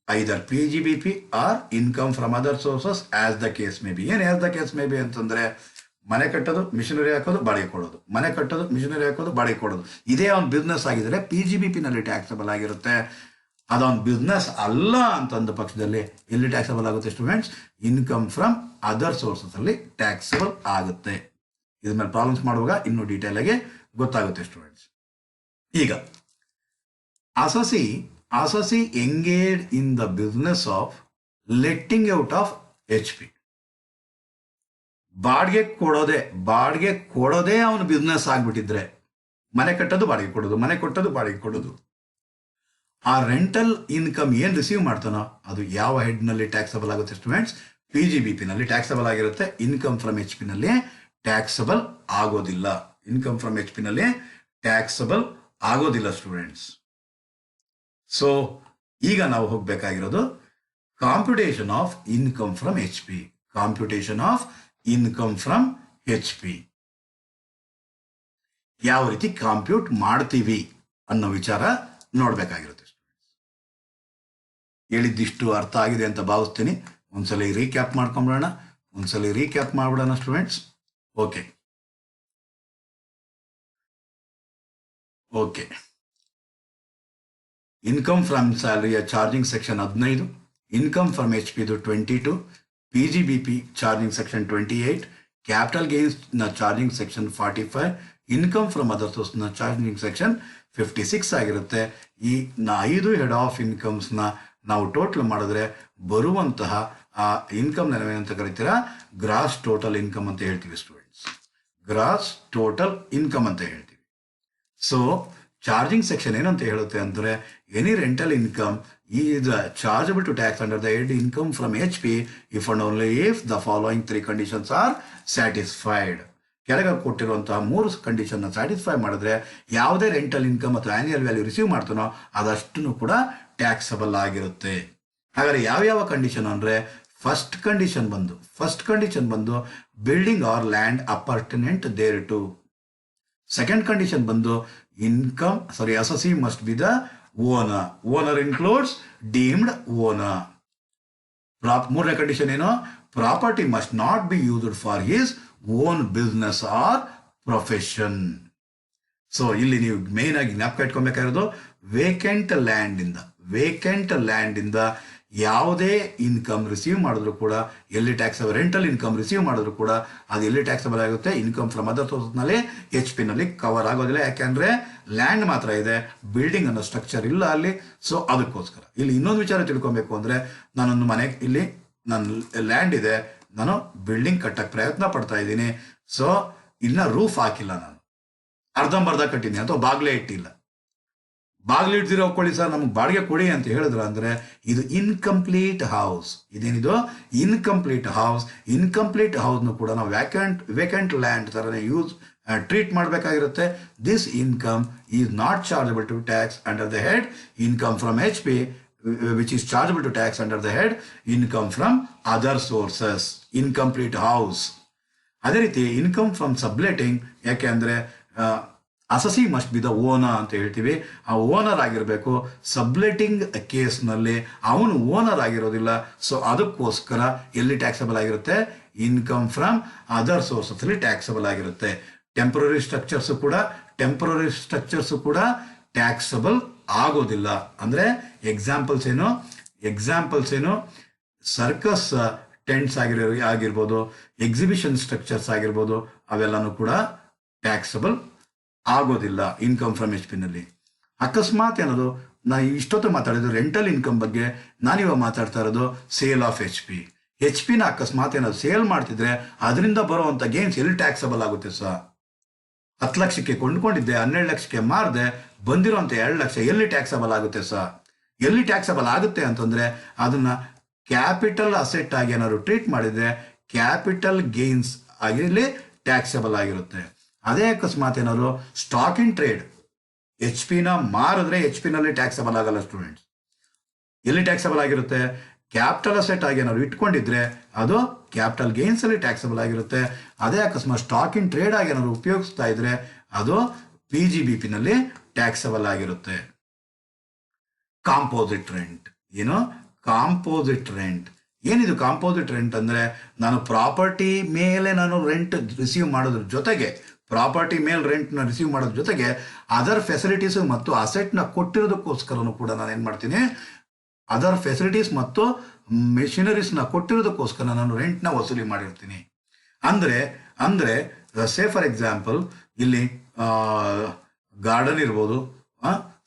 Either PGBP or income from other sources as the case may be. ಏನು as the case may be ಅಂತಂದ್ರೆ, ಮನೆ ಕಟ್ಟೋದು, ಮಿಷನರಿ ಹಾಕೋದು, ಬಾಡಿಗೆ ಕೊಡೋದು, ಮನೆ ಕಟ್ಟೋದು, ಮಿಷನರಿ ಹಾಕೋದು, ಬಾಡಿಗೆ ಕೊಡೋದು. ಇದೇ ಒಂದು ಬಿಸ್ನೆಸ್ ಆಗಿದ್ರೆ PGBP ನಲ್ಲಿ ಟ್ಯಾಕ್ಸಬಲ್ ಆಗಿರುತ್ತೆ. ಅದೊಂದು ಬಿಸ್ನೆಸ್ ಅಲ್ಲ ಅಂತಂದ ಪಕ್ಷದಲ್ಲಿ ಎಲ್ಲಿ ಟ್ಯಾಕ್ಸಬಲ್ ಆಗುತ್ತೆ students? Income from other sources ಅಲ್ಲಿ ಟ್ಯಾಕ್ಸಬಲ್ ಆಗುತ್ತೆ. ಇದ್ರ ಮೇಲೆ ಪ್ರಾಬ್ಲಮ್ಸ್ ಮಾಡುವಾಗ ಇನ್ನೂ ಡೀಟೇಲ್ ಆಗಿ ಗೊತ್ತಾಗುತ್ತೆ ಸ್ಟೂಡೆಂಟ್ಸ್. ಈಗ ಅಸಸಿ engage in the business of letting out of HP. ಬಾಡಿಗೆ ಕೊಡೋದೇ ಅವನು ಬಿಸ್ನೆಸ್ ಆಗ್ಬಿಟ್ಟಿದ್ರೆ, ಮನೆ ಕಟ್ಟೋದು ಬಾಡಿಗೆ ಕೊಡೋದು, ಮನೆ ಕೊಟ್ಟೋದು ಬಾಡಿಗೆ ಕೊಡೋದು, ಆ ರೆಂಟಲ್ ಇನ್ಕಮ್ ಏನ್ ರಿಸೀವ್ ಮಾಡ್ತಾನೋ ಅದು ಯಾವ ಹೆಡ್ ನಲ್ಲಿ ಟ್ಯಾಕ್ಸಬಲ್ ಆಗುತ್ತೆ ಸ್ಟೂಡೆಂಟ್ಸ್? PGBP ನಲ್ಲಿ ಟ್ಯಾಕ್ಸಬಲ್ ಆಗಿರುತ್ತೆ. ಇನ್ಕಮ್ ಫ್ರಮ್ HP ನಲ್ಲಿ ಟ್ಯಾಕ್ಸಬಲ್ ಆಗೋದಿಲ್ಲ. ಇನ್ಕಮ್ ಫ್ರಮ್ ಎಚ್ ಪಿನಲ್ಲಿ ಟ್ಯಾಕ್ಸಬಲ್ ಆಗೋದಿಲ್ಲ ಸ್ಟೂಡೆಂಟ್ಸ್. ಸೊ ಈಗ ನಾವು ಹೋಗಬೇಕಾಗಿರೋದು computation of income from H P. Computation of income from H P ಯಾವ ರೀತಿ ಕಾಂಪ್ಯೂಟ್ ಮಾಡ್ತೀವಿ ಅನ್ನೋ ವಿಚಾರ ನೋಡ್ಬೇಕಾಗಿರುತ್ತೆ. ಹೇಳಿದ್ದಿಷ್ಟು ಅರ್ಥ ಆಗಿದೆ ಅಂತ ಭಾವಿಸ್ತೀನಿ. ಒಂದ್ಸಲ ರೀಕ್ಯಾಪ್ ಮಾಡ್ಕೊಂಬಿಡೋಣ. ಸ್ಟೂಡೆಂಟ್ಸ್. ಓಕೆ. ಇನ್ಕಮ್ ಫ್ರಮ್ ಸ್ಯಾಲರಿಯ charging section 15, income from H ಪಿದು 22, PGBP charging section 28, capital gains ನ charging section 45, income from other source ನ ಚಾರ್ಜಿಂಗ್ ಸೆಕ್ಷನ್ 56 ಆಗಿರುತ್ತೆ. ಈ 5 ಹೆಡ್ ಆಫ್ ಇನ್ಕಮ್ಸ್ನ ನಾವು ಟೋಟಲ್ ಮಾಡಿದ್ರೆ ಬರುವಂತಹ ಆ ಇನ್ಕಮ್ ಏನಂತ ಕರಿತೀರಾ, ಗ್ರಾಸ್ ಟೋಟಲ್ ಇನ್ಕಮ್ ಅಂತ ಹೇಳ್ತೀವಿ ಸ್ಟೂಡೆಂಟ್ಸ್. ಗ್ರಾಸ್ ಟೋಟಲ್ ಇನ್ಕಮ್ ಅಂತ ಹೇಳ್ತೀವಿ. ಸೊ ಚಾರ್ಜಿಂಗ್ ಸೆಕ್ಷನ್ ಏನಂತ ಹೇಳುತ್ತೆ ಅಂದರೆ, any rental income is chargeable to tax under the head income from H P if and only if the following 3 conditions are satisfied. ಕೆಳಗೆ ಕೊಟ್ಟಿರುವಂತಹ 3 ಕಂಡೀಷನ್ನ ಸ್ಯಾಟಿಸ್ಫೈ ಮಾಡಿದ್ರೆ ಯಾವುದೇ ರೆಂಟಲ್ ಇನ್ಕಮ್ ಅಥವಾ ಆನ್ಯುವಲ್ ವ್ಯಾಲ್ಯೂ ರಿಸೀವ್ ಮಾಡ್ತಾನೋ ಅದಷ್ಟು ಕೂಡ ಟ್ಯಾಕ್ಸಬಲ್ ಆಗಿರುತ್ತೆ. ಹಾಗಾದ್ರೆ ಯಾವ್ಯಾವ ಕಂಡೀಷನ್ ಅಂದರೆ, ಫಸ್ಟ್ ಕಂಡೀಷನ್ ಬಂದು building or land appurtenant thereto. Second condition ಬಂದು assessee must be the owner includes deemed owner. ಮೂರನೇ ಕಂಡೀಷನ್ ಏನು, property must not be used for his own business or profession. So ಇಲ್ಲಿ ನೀವು main ಆಗಿ ಜ್ಞಾಪಕ ಇಟ್ಕೊಬೇಕಾಗಿರೋದು, vacant land ಇಂದ ಯಾವುದೇ income receive ಮಾಡಿದ್ರು ಕೂಡ ಎಲ್ಲಿ ಟ್ಯಾಕ್ಸಬಲ್, ರೆಂಟಲ್ ಇನ್ಕಮ್ ರಿಸೀವ್ ಮಾಡಿದ್ರು ಕೂಡ ಅದು ಎಲ್ಲಿ ಟ್ಯಾಕ್ಸಬಲ್ ಆಗುತ್ತೆ, ಇನ್ಕಮ್ ಫ್ರಮ್ ಅದರ್ ಸೋರ್ಸ್ನಲ್ಲಿ ಎಚ್ ಪಿನಲ್ಲಿ ಕವರ್ ಆಗೋದಿಲ್ಲ. ಯಾಕೆಂದ್ರೆ ಲ್ಯಾಂಡ್ ಮಾತ್ರ ಇದೆ, ಬಿಲ್ಡಿಂಗ್ ಅನ್ನೋ ಸ್ಟ್ರಕ್ಚರ್ ಇಲ್ಲ ಅಲ್ಲಿ. ಸೊ ಅದಕ್ಕೋಸ್ಕರ ಇಲ್ಲಿ ಇನ್ನೊಂದು ವಿಚಾರ ತಿಳ್ಕೊಬೇಕು ಅಂದರೆ, ನಾನೊಂದು ಮನೆ, ಇಲ್ಲಿ ನನ್ನ ಲ್ಯಾಂಡ್ ಇದೆ, ನಾನು ಬಿಲ್ಡಿಂಗ್ ಕಟ್ಟಕ್ಕೆ ಪ್ರಯತ್ನ ಪಡ್ತಾ ಇದ್ದೀನಿ. ಸೊ ಇನ್ನ ರೂಫ್ ಹಾಕಿಲ್ಲ, ನಾನು ಅರ್ಧಂಬರ್ಧ ಕಟ್ಟಿದ್ದೀನಿ ಅಥವಾ ಬಾಗ್ಲೇ ಇಟ್ಟಿಲ್ಲ. ಬಾಗಿಲು ಇಡ್ದಿರೋ ಕೊಡಿ ಸರ್, ನಮ್ಗೆ ಬಾಡಿಗೆ ಕೊಡಿ ಅಂತ ಹೇಳಿದ್ರ ಅಂದ್ರೆ ಇದು ಇನ್ಕಂಪ್ಲೀಟ್ ಹೌಸ್. ಇದೇನಿದು ಇನ್ಕಂಪ್ಲೀಟ್ ಹೌಸ್ನು ಕೂಡ ನಾವು ವೇಕೆಂಟ್ ಲ್ಯಾಂಡ್ ಥರನೇ ಟ್ರೀಟ್ ಮಾಡಬೇಕಾಗಿರುತ್ತೆ. This income is not chargeable to tax under the head income from H P which is chargeable to tax under the head income from other sources. Incomplete house. ಅದೇ ರೀತಿ income from subletting, ಯಾಕೆ ಅಂದರೆ assessee must be the owner ಅಂತ ಹೇಳ್ತೀವಿ. ಆ owner ಆಗಿರಬೇಕು. Subletting ಕೇಸ್ನಲ್ಲಿ ಅವನು ಓನರ್ ಆಗಿರೋದಿಲ್ಲ. ಸೊ ಅದಕ್ಕೋಸ್ಕರ ಎಲ್ಲಿ ಟ್ಯಾಕ್ಸಬಲ್ ಆಗಿರುತ್ತೆ, ಇನ್ಕಮ್ ಫ್ರಮ್ ಅದರ್ ಸೋರ್ಸಸ್ಲಿ ಟ್ಯಾಕ್ಸಬಲ್ ಆಗಿರುತ್ತೆ. ಟೆಂಪ್ರರಿ ಸ್ಟ್ರಕ್ಚರ್ಸು ಕೂಡ ಟ್ಯಾಕ್ಸಬಲ್ ಆಗೋದಿಲ್ಲ. ಅಂದರೆ ಎಕ್ಸಾಂಪಲ್ಸ್ ಏನು, ಸರ್ಕಸ್ ಟೆಂಟ್ಸ್ ಆಗಿರ್ಬೋದು, ಎಕ್ಸಿಬಿಷನ್ ಸ್ಟ್ರಕ್ಚರ್ಸ್ ಆಗಿರ್ಬೋದು, ಅವೆಲ್ಲನೂ ಕೂಡ ಟ್ಯಾಕ್ಸಬಲ್ ಆಗೋದಿನ ಇನ್ಕಮ್ ಫ್ರಮ್ ಎಚ್ ಪಿನಲ್ಲಿ. ಅಕಸ್ಮಾತ್ ಏನದು, ನಾನು ಇಷ್ಟೊತ್ತು ಮಾತಾಡಿದ್ದು ರೆಂಟಲ್ ಇನ್ಕಮ್ ಬಗ್ಗೆ, ನಾನಿವಾಗ ಮಾತಾಡ್ತಾ ಇರೋದು ಸೇಲ್ ಆಫ್ ಎಚ್ ಪಿನ ಅಕಸ್ಮಾತ್ ಏನಾದ್ರು ಸೇಲ್ ಮಾಡ್ತಿದ್ರೆ ಅದರಿಂದ ಬರುವಂಥ ಗೇನ್ಸ್ ಎಲ್ಲಿ ಟ್ಯಾಕ್ಸಬಲ್ ಆಗುತ್ತೆ ಸರ್? 10 ಲಕ್ಷಕ್ಕೆ ಕೊಂಡ್ಕೊಂಡಿದ್ದೆ, 12 ಲಕ್ಷಕ್ಕೆ ಮಾರದೆ, ಬಂದಿರೋಂಥ 2 ಲಕ್ಷ ಎಲ್ಲಿ ಟ್ಯಾಕ್ಸಬಲ್ ಆಗುತ್ತೆ ಸರ್? ಎಲ್ಲಿ ಟ್ಯಾಕ್ಸಬಲ್ ಆಗುತ್ತೆ ಅಂತಂದ್ರೆ, ಅದನ್ನ ಕ್ಯಾಪಿಟಲ್ ಅಸೆಟ್ ಆಗಿ ಏನಾದ್ರು ಟ್ರೀಟ್ ಮಾಡಿದ್ರೆ ಕ್ಯಾಪಿಟಲ್ ಗೇನ್ಸ್ ಆಗಿರಲಿ ಟ್ಯಾಕ್ಸಬಲ್ ಆಗಿರುತ್ತೆ. ಅದೇ ಅಕಸ್ಮಾತ್ ಏನಾದ್ರು ಸ್ಟಾಕ್ ಇನ್ ಟ್ರೇಡ್ ಎಚ್ ಪಿನ ಮಾರಿದ್ರೆ ಎಚ್ ಪಿನಲ್ಲಿ ಟ್ಯಾಕ್ಸಬಲ್ ಆಗಲ್ಲ ಸ್ಟೂಡೆಂಟ್ಸ್. ಎಲ್ಲಿ ಟ್ಯಾಕ್ಸಬಲ್ ಆಗಿರುತ್ತೆ, ಕ್ಯಾಪಿಟಲ್ ಅಸೆಟ್ ಆಗಿ ಏನಾದ್ರು ಇಟ್ಕೊಂಡಿದ್ರೆ ಅದು ಕ್ಯಾಪಿಟಲ್ ಗೇನ್ಸ್ ಅಲ್ಲಿ ಟ್ಯಾಕ್ಸಬಲ್ ಆಗಿರುತ್ತೆ. ಅದೇ ಅಕಸ್ಮಾತ್ ಸ್ಟಾಕ್ ಇನ್ ಟ್ರೇಡ್ ಆಗಿ ಏನಾದ್ರು ಉಪಯೋಗಿಸ್ತಾ ಇದ್ರೆ ಅದು PGBP ನಲ್ಲಿ ಟ್ಯಾಕ್ಸಬಲ್ ಆಗಿರುತ್ತೆ. ಕಾಂಪೋಸಿಟ್ ರೆಂಟ್ ಏನಿದು ಕಾಂಪೋಸಿಟ್ ರೆಂಟ್ ಅಂದ್ರೆ, ನಾನು ಪ್ರಾಪರ್ಟಿ ಮೇಲೆ ನಾನು ರೆಂಟ್ ರಿಸೀವ್ ಮಾಡೋದ್ರ ಜೊತೆಗೆ, ಅದರ್ ಫೆಸಿಲಿಟೀಸ್ ಮತ್ತು ಅಸೆಟ್ನ ಕೊಟ್ಟಿರೋದಕ್ಕೋಸ್ಕರನು ಕೂಡ ನಾನು ಏನು ಮಾಡ್ತೀನಿ, ಅದರ್ ಫೆಸಿಲಿಟೀಸ್ ಮತ್ತು ಮೆಷಿನರೀಸ್ನ ಕೊಟ್ಟಿರೋದಕ್ಕೋಸ್ಕರ ನಾನು ರೆಂಟ್ನ ವಸೂಲಿ ಮಾಡಿರ್ತೀನಿ. ಅಂದರೆ ಸೇ ಫಾರ್ ಎಕ್ಸಾಂಪಲ್ ಇಲ್ಲಿ ಗಾರ್ಡನ್ ಇರ್ಬೋದು,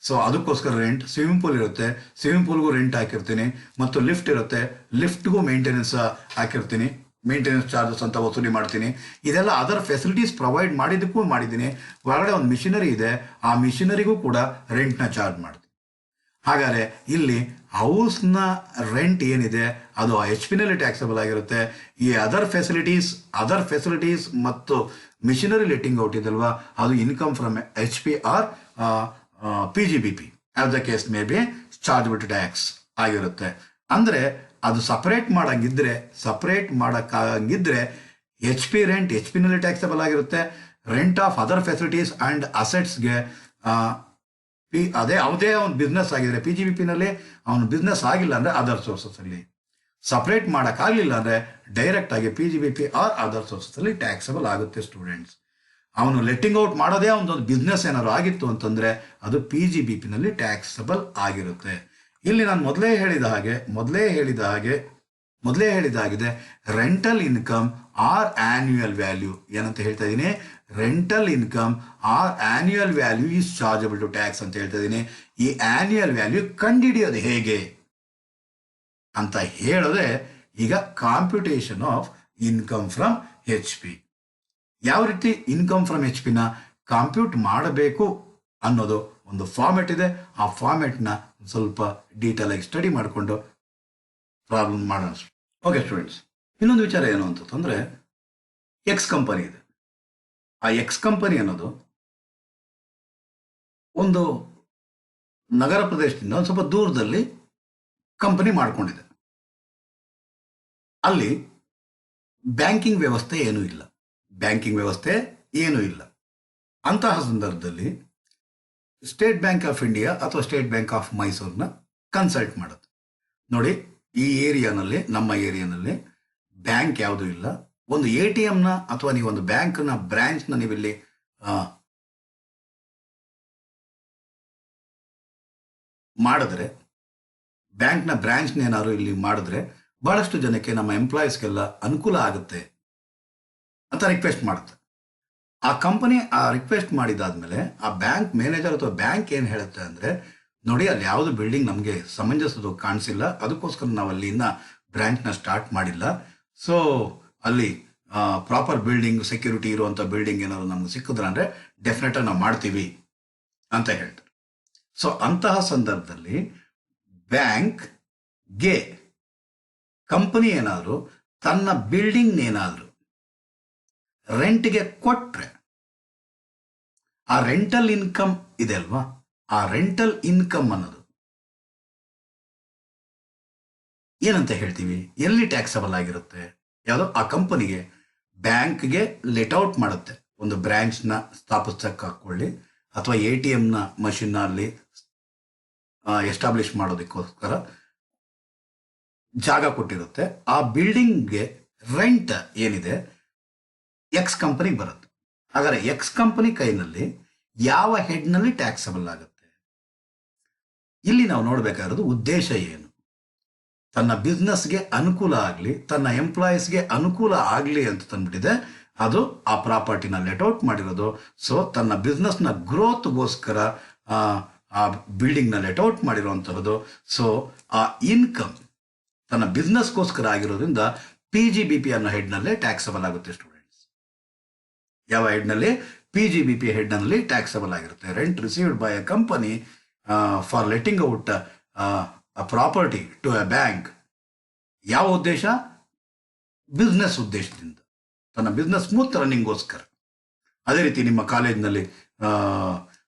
ಸೊ ಅದಕ್ಕೋಸ್ಕರ ರೆಂಟ್. ಸ್ವಿಮ್ಮಿಂಗ್ ಪೂಲ್ ಇರುತ್ತೆ, ಸ್ವಿಮ್ಮಿಂಗ್ ಪೂಲ್ಗೂ ರೆಂಟ್ ಹಾಕಿರ್ತೀನಿ. ಮತ್ತು ಲಿಫ್ಟ್ ಇರುತ್ತೆ, ಲಿಫ್ಟ್ಗೂ ಮೇಂಟೆನೆನ್ಸ್ ಹಾಕಿರ್ತೀನಿ, ಮೇಂಟೆನೆನ್ಸ್ ಚಾರ್ಜಸ್ ಅಂತ ವಸೂಲಿ ಮಾಡ್ತೀನಿ. ಇದೆಲ್ಲ ಅದರ್ ಫೆಸಿಲಿಟೀಸ್ ಪ್ರೊವೈಡ್ ಮಾಡಿದ್ದಕ್ಕೂ ಮಾಡಿದ್ದೀನಿ. ಹೊರಗಡೆ ಒಂದು ಮಿಷಿನರಿ ಇದೆ, ಆ ಮಿಷಿನರಿಗೂ ಕೂಡ ರೆಂಟ್ನ ಚಾರ್ಜ್ ಮಾಡ್ತೀನಿ. ಹಾಗಾದರೆ ಇಲ್ಲಿ ಹೌಸ್ನ ರೆಂಟ್ ಏನಿದೆ ಅದು ಎಚ್ ಪಿನಲ್ಲಿ ಟ್ಯಾಕ್ಸಬಲ್ ಆಗಿರುತ್ತೆ. ಈ ಅದರ್ ಫೆಸಿಲಿಟೀಸ್ ಮತ್ತು ಮಿಷನರಿ ಲೆಟ್ಟಿಂಗ್ ಔಟ್ ಇದಲ್ವಾ, ಅದು income from H P or P G B P as the case may be chargeable to tax ಆಗಿರುತ್ತೆ. ಅಂದರೆ ಅದು ಸಪರೇಟ್ ಮಾಡೋಕ್ಕಾಗಿದ್ದರೆ ಎಚ್ ಪಿ ರೆಂಟ್ ಎಚ್ ಪಿನಲ್ಲಿ ಟ್ಯಾಕ್ಸಬಲ್ ಆಗಿರುತ್ತೆ. Rent of other facilities and ಅಸೆಟ್ಸ್ಗೆ ಅದೇ ಯಾವುದೇ ಒಂದು ಬಿಸ್ನೆಸ್ ಆಗಿದ್ರೆ ಪಿ ಜಿ ಬಿ ಪಿನಲ್ಲಿ ಅವನು ಬಿಸ್ನೆಸ್ ಆಗಿಲ್ಲ ಅಂದರೆ ಅದರ್ ಸೋರ್ಸಸಲ್ಲಿ, ಸಪ್ರೇಟ್ ಮಾಡೋಕ್ಕಾಗಲಿಲ್ಲ ಅಂದರೆ ಡೈರೆಕ್ಟಾಗಿ P G B P or other ಸೋರ್ಸಸಲ್ಲಿ ಟ್ಯಾಕ್ಸಬಲ್ ಆಗುತ್ತೆ ಸ್ಟೂಡೆಂಟ್ಸ್. ಅವನು ಲೆಟ್ಟಿಂಗ್ ಔಟ್ ಮಾಡೋದೇ ಒಂದು ಬಿಸ್ನೆಸ್ ಏನಾದ್ರು ಆಗಿತ್ತು ಅಂತಂದರೆ ಅದು ಪಿ ಜಿ ಬಿ ಪಿನಲ್ಲಿ ಟ್ಯಾಕ್ಸಬಲ್ ಆಗಿರುತ್ತೆ. ಇಲ್ಲಿ ನಾನು ಮೊದಲೇ ಹೇಳಿದ ಹಾಗಿದೆ rental income or annual value ಏನಂತ ಹೇಳ್ತಾ ಇದ್ದೀನಿ, rental income or annual value is chargeable to tax ಅಂತ ಹೇಳ್ತಾ ಇದ್ದೀನಿ. ಈ ಆನ್ಯುಯಲ್ ವ್ಯಾಲ್ಯೂ ಕಂಡುಹಿಡಿಯೋದು ಹೇಗೆ ಅಂತ ಹೇಳೋದೇ ಈಗ computation of income from H P. ಯಾವ ರೀತಿ ಇನ್ಕಮ್ ಫ್ರಮ್ ಎಚ್ ಪಿನ ಕಾಂಪ್ಯೂಟ್ ಮಾಡಬೇಕು ಅನ್ನೋದು ಒಂದು ಫಾರ್ಮೆಟ್ ಇದೆ. ಆ ಫಾರ್ಮೆಟ್ನ ಸ್ವಲ್ಪ ಡೀಟೇಲ್ ಆಗಿ ಸ್ಟಡಿ ಮಾಡಿಕೊಂಡು ಪ್ರಾಬ್ಲಮ್ ಮಾಡೋಣ. ಓಕೆ ಸ್ಟೂಡೆಂಟ್ಸ್, ಇನ್ನೊಂದು ವಿಚಾರ ಏನು ಅಂತಂದರೆ ಎಕ್ಸ್ ಕಂಪನಿ ಇದೆ. ಆ ಎಕ್ಸ್ ಕಂಪನಿ ಅನ್ನೋದು ಒಂದು ನಗರ ಪ್ರದೇಶದಿಂದ ಒಂದು ಸ್ವಲ್ಪ ದೂರದಲ್ಲಿ ಕಂಪನಿ ಮಾಡ್ಕೊಂಡಿದೆ. ಅಲ್ಲಿ ಬ್ಯಾಂಕಿಂಗ್ ವ್ಯವಸ್ಥೆ ಏನೂ ಇಲ್ಲ. ಅಂತಹ ಸಂದರ್ಭದಲ್ಲಿ ಸ್ಟೇಟ್ ಬ್ಯಾಂಕ್ ಆಫ್ ಇಂಡಿಯಾ ಅಥವಾ ಸ್ಟೇಟ್ ಬ್ಯಾಂಕ್ ಆಫ್ ಮೈಸೂರನ್ನ ಕನ್ಸಲ್ಟ್ ಮಾಡುತ್ತೆ. ನೋಡಿ, ಈ ಏರಿಯಾನಲ್ಲಿ, ನಮ್ಮ ಏರಿಯಾನಲ್ಲಿ ಬ್ಯಾಂಕ್ ಯಾವುದೂ ಇಲ್ಲ. ಒಂದು ಎ ಟಿ ಎಮ್ನ ಅಥವಾ ನೀವು ಒಂದು ಬ್ಯಾಂಕ್ನ ಬ್ರಾಂಚ್ನ ನೀವಿಲ್ಲಿ ಮಾಡಿದ್ರೆ, ಬ್ಯಾಂಕ್ನ ಬ್ರಾಂಚ್ನ ಏನಾದ್ರು ಇಲ್ಲಿ ಮಾಡಿದ್ರೆ ಬಹಳಷ್ಟು ಜನಕ್ಕೆ, ನಮ್ಮ ಎಂಪ್ಲಾಯೀಸ್ಗೆಲ್ಲ ಅನುಕೂಲ ಆಗುತ್ತೆ ಅಂತ ರಿಕ್ವೆಸ್ಟ್ ಮಾಡುತ್ತೆ. ಆ ಕಂಪನಿ ಆ ರಿಕ್ವೆಸ್ಟ್ ಮಾಡಿದಾದ್ಮೇಲೆ ಆ ಬ್ಯಾಂಕ್ ಮ್ಯಾನೇಜರ್ ಅಥವಾ ಬ್ಯಾಂಕ್ ಏನು ಹೇಳುತ್ತೆ ಅಂದರೆ, ನೋಡಿ ಅಲ್ಲಿ ಯಾವುದು ಬಿಲ್ಡಿಂಗ್ ನಮಗೆ ಸಮಂಜಸದು ಕಾಣಿಸಿಲ್ಲ, ಅದಕ್ಕೋಸ್ಕರ ನಾವು ಅಲ್ಲಿಂದ ಬ್ರಾಂಚ್ನ ಸ್ಟಾರ್ಟ್ ಮಾಡಿಲ್ಲ. ಸೊ ಅಲ್ಲಿ ಪ್ರಾಪರ್ ಬಿಲ್ಡಿಂಗ್, ಸೆಕ್ಯೂರಿಟಿ ಇರುವಂಥ ಬಿಲ್ಡಿಂಗ್ ಏನಾದ್ರು ನಮ್ಗೆ ಸಿಕ್ಕಿದ್ರೆ ಅಂದರೆ ಡೆಫಿನೆಟಾಗಿ ನಾವು ಮಾಡ್ತೀವಿ ಅಂತ ಹೇಳ್ತಾರೆ. ಸೊ ಅಂತಹ ಸಂದರ್ಭದಲ್ಲಿ ಬ್ಯಾಂಕ್ಗೆ ಕಂಪನಿ ಏನಾದರೂ ತನ್ನ ಬಿಲ್ಡಿಂಗ್ನೇನಾದರೂ ರೆಂಟ್ಗೆ ಕೊಟ್ಟರೆ, ಆ ರೆಂಟಲ್ ಇನ್ಕಮ್ ಇದೆ ಅಲ್ವಾ, ಆ ರೆಂಟಲ್ ಇನ್ಕಮ್ ಅನ್ನೋದು ಏನಂತ ಹೇಳ್ತೀವಿ, ಎಲ್ಲಿ ಟ್ಯಾಕ್ಸಬಲ್ ಆಗಿರುತ್ತೆ? ಯಾವುದೋ ಆ ಕಂಪನಿಗೆ ಬ್ಯಾಂಕ್ಗೆ ಲೆಟ್ಔಟ್ ಮಾಡುತ್ತೆ, ಒಂದು ಬ್ರಾಂಚ್ನ ಸ್ಥಾಪಿಸಕ್ಕೆ ಹಾಕೊಳ್ಳಿ ಅಥವಾ ಎ ಟಿ ಎಮ್ನ ಮಷಿನ್ನ ಅಲ್ಲಿ ಎಸ್ಟಾಬ್ಲಿಷ್ ಮಾಡೋದಕ್ಕೋಸ್ಕರ ಜಾಗ ಕೊಟ್ಟಿರುತ್ತೆ. ಆ ಬಿಲ್ಡಿಂಗ್ಗೆ ರೆಂಟ್ ಏನಿದೆ ಎಕ್ಸ್ ಕಂಪನಿಗೆ ಬರುತ್ತೆ. ಹಾಗಾದರೆ ಎಕ್ಸ್ ಕಂಪನಿ ಕೈನಲ್ಲಿ ಯಾವ ಹೆಡ್ನಲ್ಲಿ ಟ್ಯಾಕ್ಸಬಲ್ ಆಗುತ್ತೆ? ಇಲ್ಲಿ ನಾವು ನೋಡಬೇಕಾಗಿರೋದು ಉದ್ದೇಶ ಏನು. ತನ್ನ ಬಿಸ್ನೆಸ್ಗೆ ಅನುಕೂಲ ಆಗಲಿ, ತನ್ನ ಎಂಪ್ಲಾಯೀಸ್ಗೆ ಅನುಕೂಲ ಆಗಲಿ ಅಂತ ತಂದ್ಬಿಟ್ಟಿದೆ ಅದು ಆ ಪ್ರಾಪರ್ಟಿನ ಲೆಟ್ಔಟ್ ಮಾಡಿರೋದು. ಸೊ ತನ್ನ ಬಿಸ್ನೆಸ್ನ ಗ್ರೋತ್ಗೋಸ್ಕರ ಆ ಬಿಲ್ಡಿಂಗ್ನ ಲೆಟ್ಔಟ್ ಮಾಡಿರುವಂತಹದ್ದು. ಸೊ ಆ ಇನ್ಕಮ್ ತನ್ನ ಬಿಸ್ನೆಸ್ಗೋಸ್ಕರ ಆಗಿರೋದ್ರಿಂದ ಪಿ ಜಿ ಬಿ ಪಿ ಅನ್ನೋ ಹೆಡ್ನಲ್ಲೇ ಟ್ಯಾಕ್ಸಬಲ್ ಆಗುತ್ತೆ ಸ್ಟೂಡೆಂಟ್ಸ್. ಯಾವ ಹೆಡ್ನಲ್ಲಿ? ಪಿ ಜಿ ಬಿ ಪಿ ಹೆಡ್ನಲ್ಲಿ ಟ್ಯಾಕ್ಸಬಲ್ ಆಗಿರುತ್ತೆ. Rent received by a company for letting out a property to a bank. ಯಾವ ಉದ್ದೇಶ? ಬಿಸ್ನೆಸ್ ಉದ್ದೇಶದಿಂದ, ತನ್ನ ಬಿಸ್ನೆಸ್ ಸ್ಮೂತ್ ರನ್ನಿಂಗ್ಗೋಸ್ಕರ. ಅದೇ ರೀತಿ ನಿಮ್ಮ ಕಾಲೇಜ್ನಲ್ಲಿ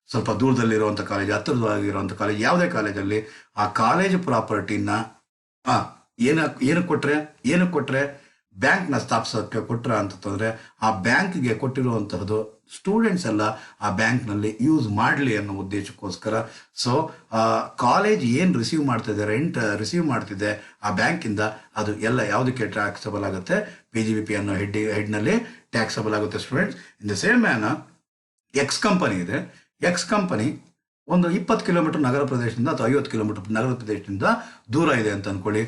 ಸ್ವಲ್ಪ ದೂರದಲ್ಲಿರುವಂಥ ಕಾಲೇಜ್, ಹತ್ತಿರವಾಗಿರುವಂಥ ಕಾಲೇಜ್, ಯಾವುದೇ ಕಾಲೇಜಲ್ಲಿ ಆ ಕಾಲೇಜು ಪ್ರಾಪರ್ಟಿನ ಏನಕ್ಕೆ ಕೊಟ್ಟರೆ ಬ್ಯಾಂಕ್ನ ಸ್ಥಾಪಿಸೋಕ್ಕೆ ಕೊಟ್ಟರೆ ಅಂತಂದರೆ ಆ ಬ್ಯಾಂಕ್ಗೆ ಕೊಟ್ಟಿರುವಂತಹದ್ದು ಸ್ಟೂಡೆಂಟ್ಸ್ ಎಲ್ಲ ಆ ಬ್ಯಾಂಕ್ನಲ್ಲಿ ಯೂಸ್ ಮಾಡಲಿ ಅನ್ನೋ ಉದ್ದೇಶಕ್ಕೋಸ್ಕರ. ಸೊ ಕಾಲೇಜ್ ಏನು ರಿಸೀವ್ ಮಾಡ್ತಿದೆ, ರೆಂಟ್ ರಿಸೀವ್ ಮಾಡ್ತಿದೆ ಆ ಬ್ಯಾಂಕಿಂದ, ಅದು ಎಲ್ಲ ಯಾವುದಕ್ಕೆ ಟ್ಯಾಕ್ಸಬಲ್ ಆಗುತ್ತೆ? ಪಿ ಜಿ ಬಿ ಪಿ ಅನ್ನೋ ಹೆಡ್ನಲ್ಲಿ ಟ್ಯಾಕ್ಸಬಲ್ ಆಗುತ್ತೆ students. In the same manner X company ಇದೆ. ಎಕ್ಸ್ ಕಂಪನಿ ಒಂದು 20 ಕಿಲೋಮೀಟರ್ ನಗರ ಪ್ರದೇಶದಿಂದ ಅಥವಾ 50 ಕಿಲೋಮೀಟರ್ ನಗರ ಪ್ರದೇಶದಿಂದ ದೂರ ಇದೆ ಅಂತ ಅಂದ್ಕೊಳ್ಳಿ.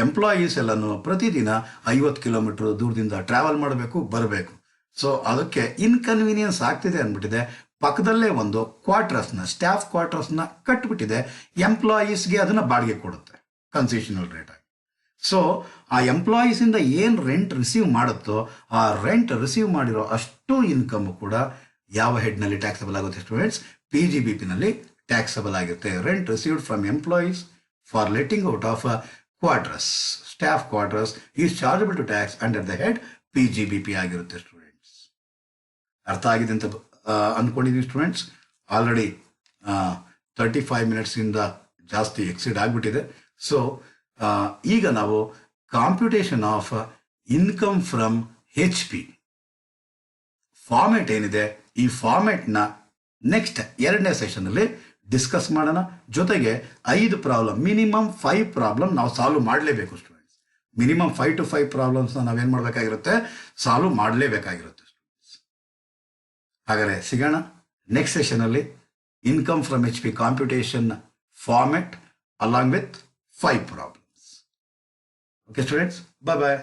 ಎಂಪ್ಲಾಯೀಸ್ ಎಲ್ಲನೂ ಪ್ರತಿದಿನ 50 ಕಿಲೋಮೀಟರ್ ದೂರದಿಂದ ಟ್ರಾವೆಲ್ ಮಾಡಬೇಕು, ಬರಬೇಕು. ಸೊ ಅದಕ್ಕೆ ಇನ್ಕನ್ವೀನಿಯನ್ಸ್ ಆಗ್ತಿದೆ ಅಂದ್ಬಿಟ್ಟಿದೆ. ಪಕ್ಕದಲ್ಲೇ ಒಂದು ಕ್ವಾರ್ಟರ್ಸ್ನ, ಸ್ಟಾಫ್ ಕ್ವಾರ್ಟರ್ಸ್ನ ಕಟ್ಬಿಟ್ಟಿದೆ. ಎಂಪ್ಲಾಯೀಸ್ಗೆ ಅದನ್ನು ಬಾಡಿಗೆ ಕೊಡುತ್ತೆ ಕನ್ಸೆಷನಲ್ ರೇಟ್ ಆಗಿ. ಸೊ ಆ ಎಂಪ್ಲಾಯೀಸಿಂದ ಏನು ರೆಂಟ್ ರಿಸೀವ್ ಮಾಡುತ್ತೋ ಆ ರೆಂಟ್ ರಿಸೀವ್ ಮಾಡಿರೋ ಅಷ್ಟು ಇನ್ಕಮ್ ಕೂಡ ಯಾವ ಹೆಡ್ನಲ್ಲಿ ಟ್ಯಾಕ್ಸಬಲ್ ಆಗುತ್ತೆ ಸ್ಟೂಡೆಂಟ್ಸ್? ಪಿ ಜಿ ಬಿ ಪಿನಲ್ಲಿ ಟ್ಯಾಕ್ಸಬಲ್ ಆಗುತ್ತೆ. Rent received from employees for letting out of quarters, staff quarters is chargeable to tax under the head P G B P ಆಗಿರುತ್ತೆ students. ಅರ್ಥ ಆಗಿದೆ ಅಂತ ಅಂದ್ಕೊಂಡಿದ್ದೀವಿ ಸ್ಟೂಡೆಂಟ್ಸ್. ಆಲ್ರೆಡಿ 35 ಮಿನಿಟ್ಸಿಂದ ಜಾಸ್ತಿ exceed ಆಗಿಬಿಟ್ಟಿದೆ. So ಈಗ ನಾವು computation of income from HP format ಏನಿದೆ, ಈ ಫಾರ್ಮೆಟ್ನ ನೆಕ್ಸ್ಟ್ 2ನೇ ಸೆಷನಲ್ಲಿ ಡಿಸ್ಕಸ್ ಮಾಡೋಣ. ಜೊತೆಗೆ 5 ಪ್ರಾಬ್ಲಮ್, ಮಿನಿಮಮ್ 5 ಪ್ರಾಬ್ಲಮ್ ನಾವು ಸಾಲ್ವ್ ಮಾಡಲೇಬೇಕು ಸ್ಟೂಡೆಂಟ್ಸ್. ಮಿನಿಮಮ್ 5 to 5 ಪ್ರಾಬ್ಲಮ್ಸ್ನ ನಾವೇನು ಮಾಡಬೇಕಾಗಿರುತ್ತೆ, ಸಾಲ್ವ್ ಮಾಡಲೇಬೇಕಾಗಿರುತ್ತೆ ಸ್ಟೂಡೆಂಟ್ಸ್. ಹಾಗಾದರೆ ಸಿಗೋಣ ನೆಕ್ಸ್ಟ್ ಸೆಷನಲ್ಲಿ. Income from HP computation format along with 5 problems. Okay students, bye bye.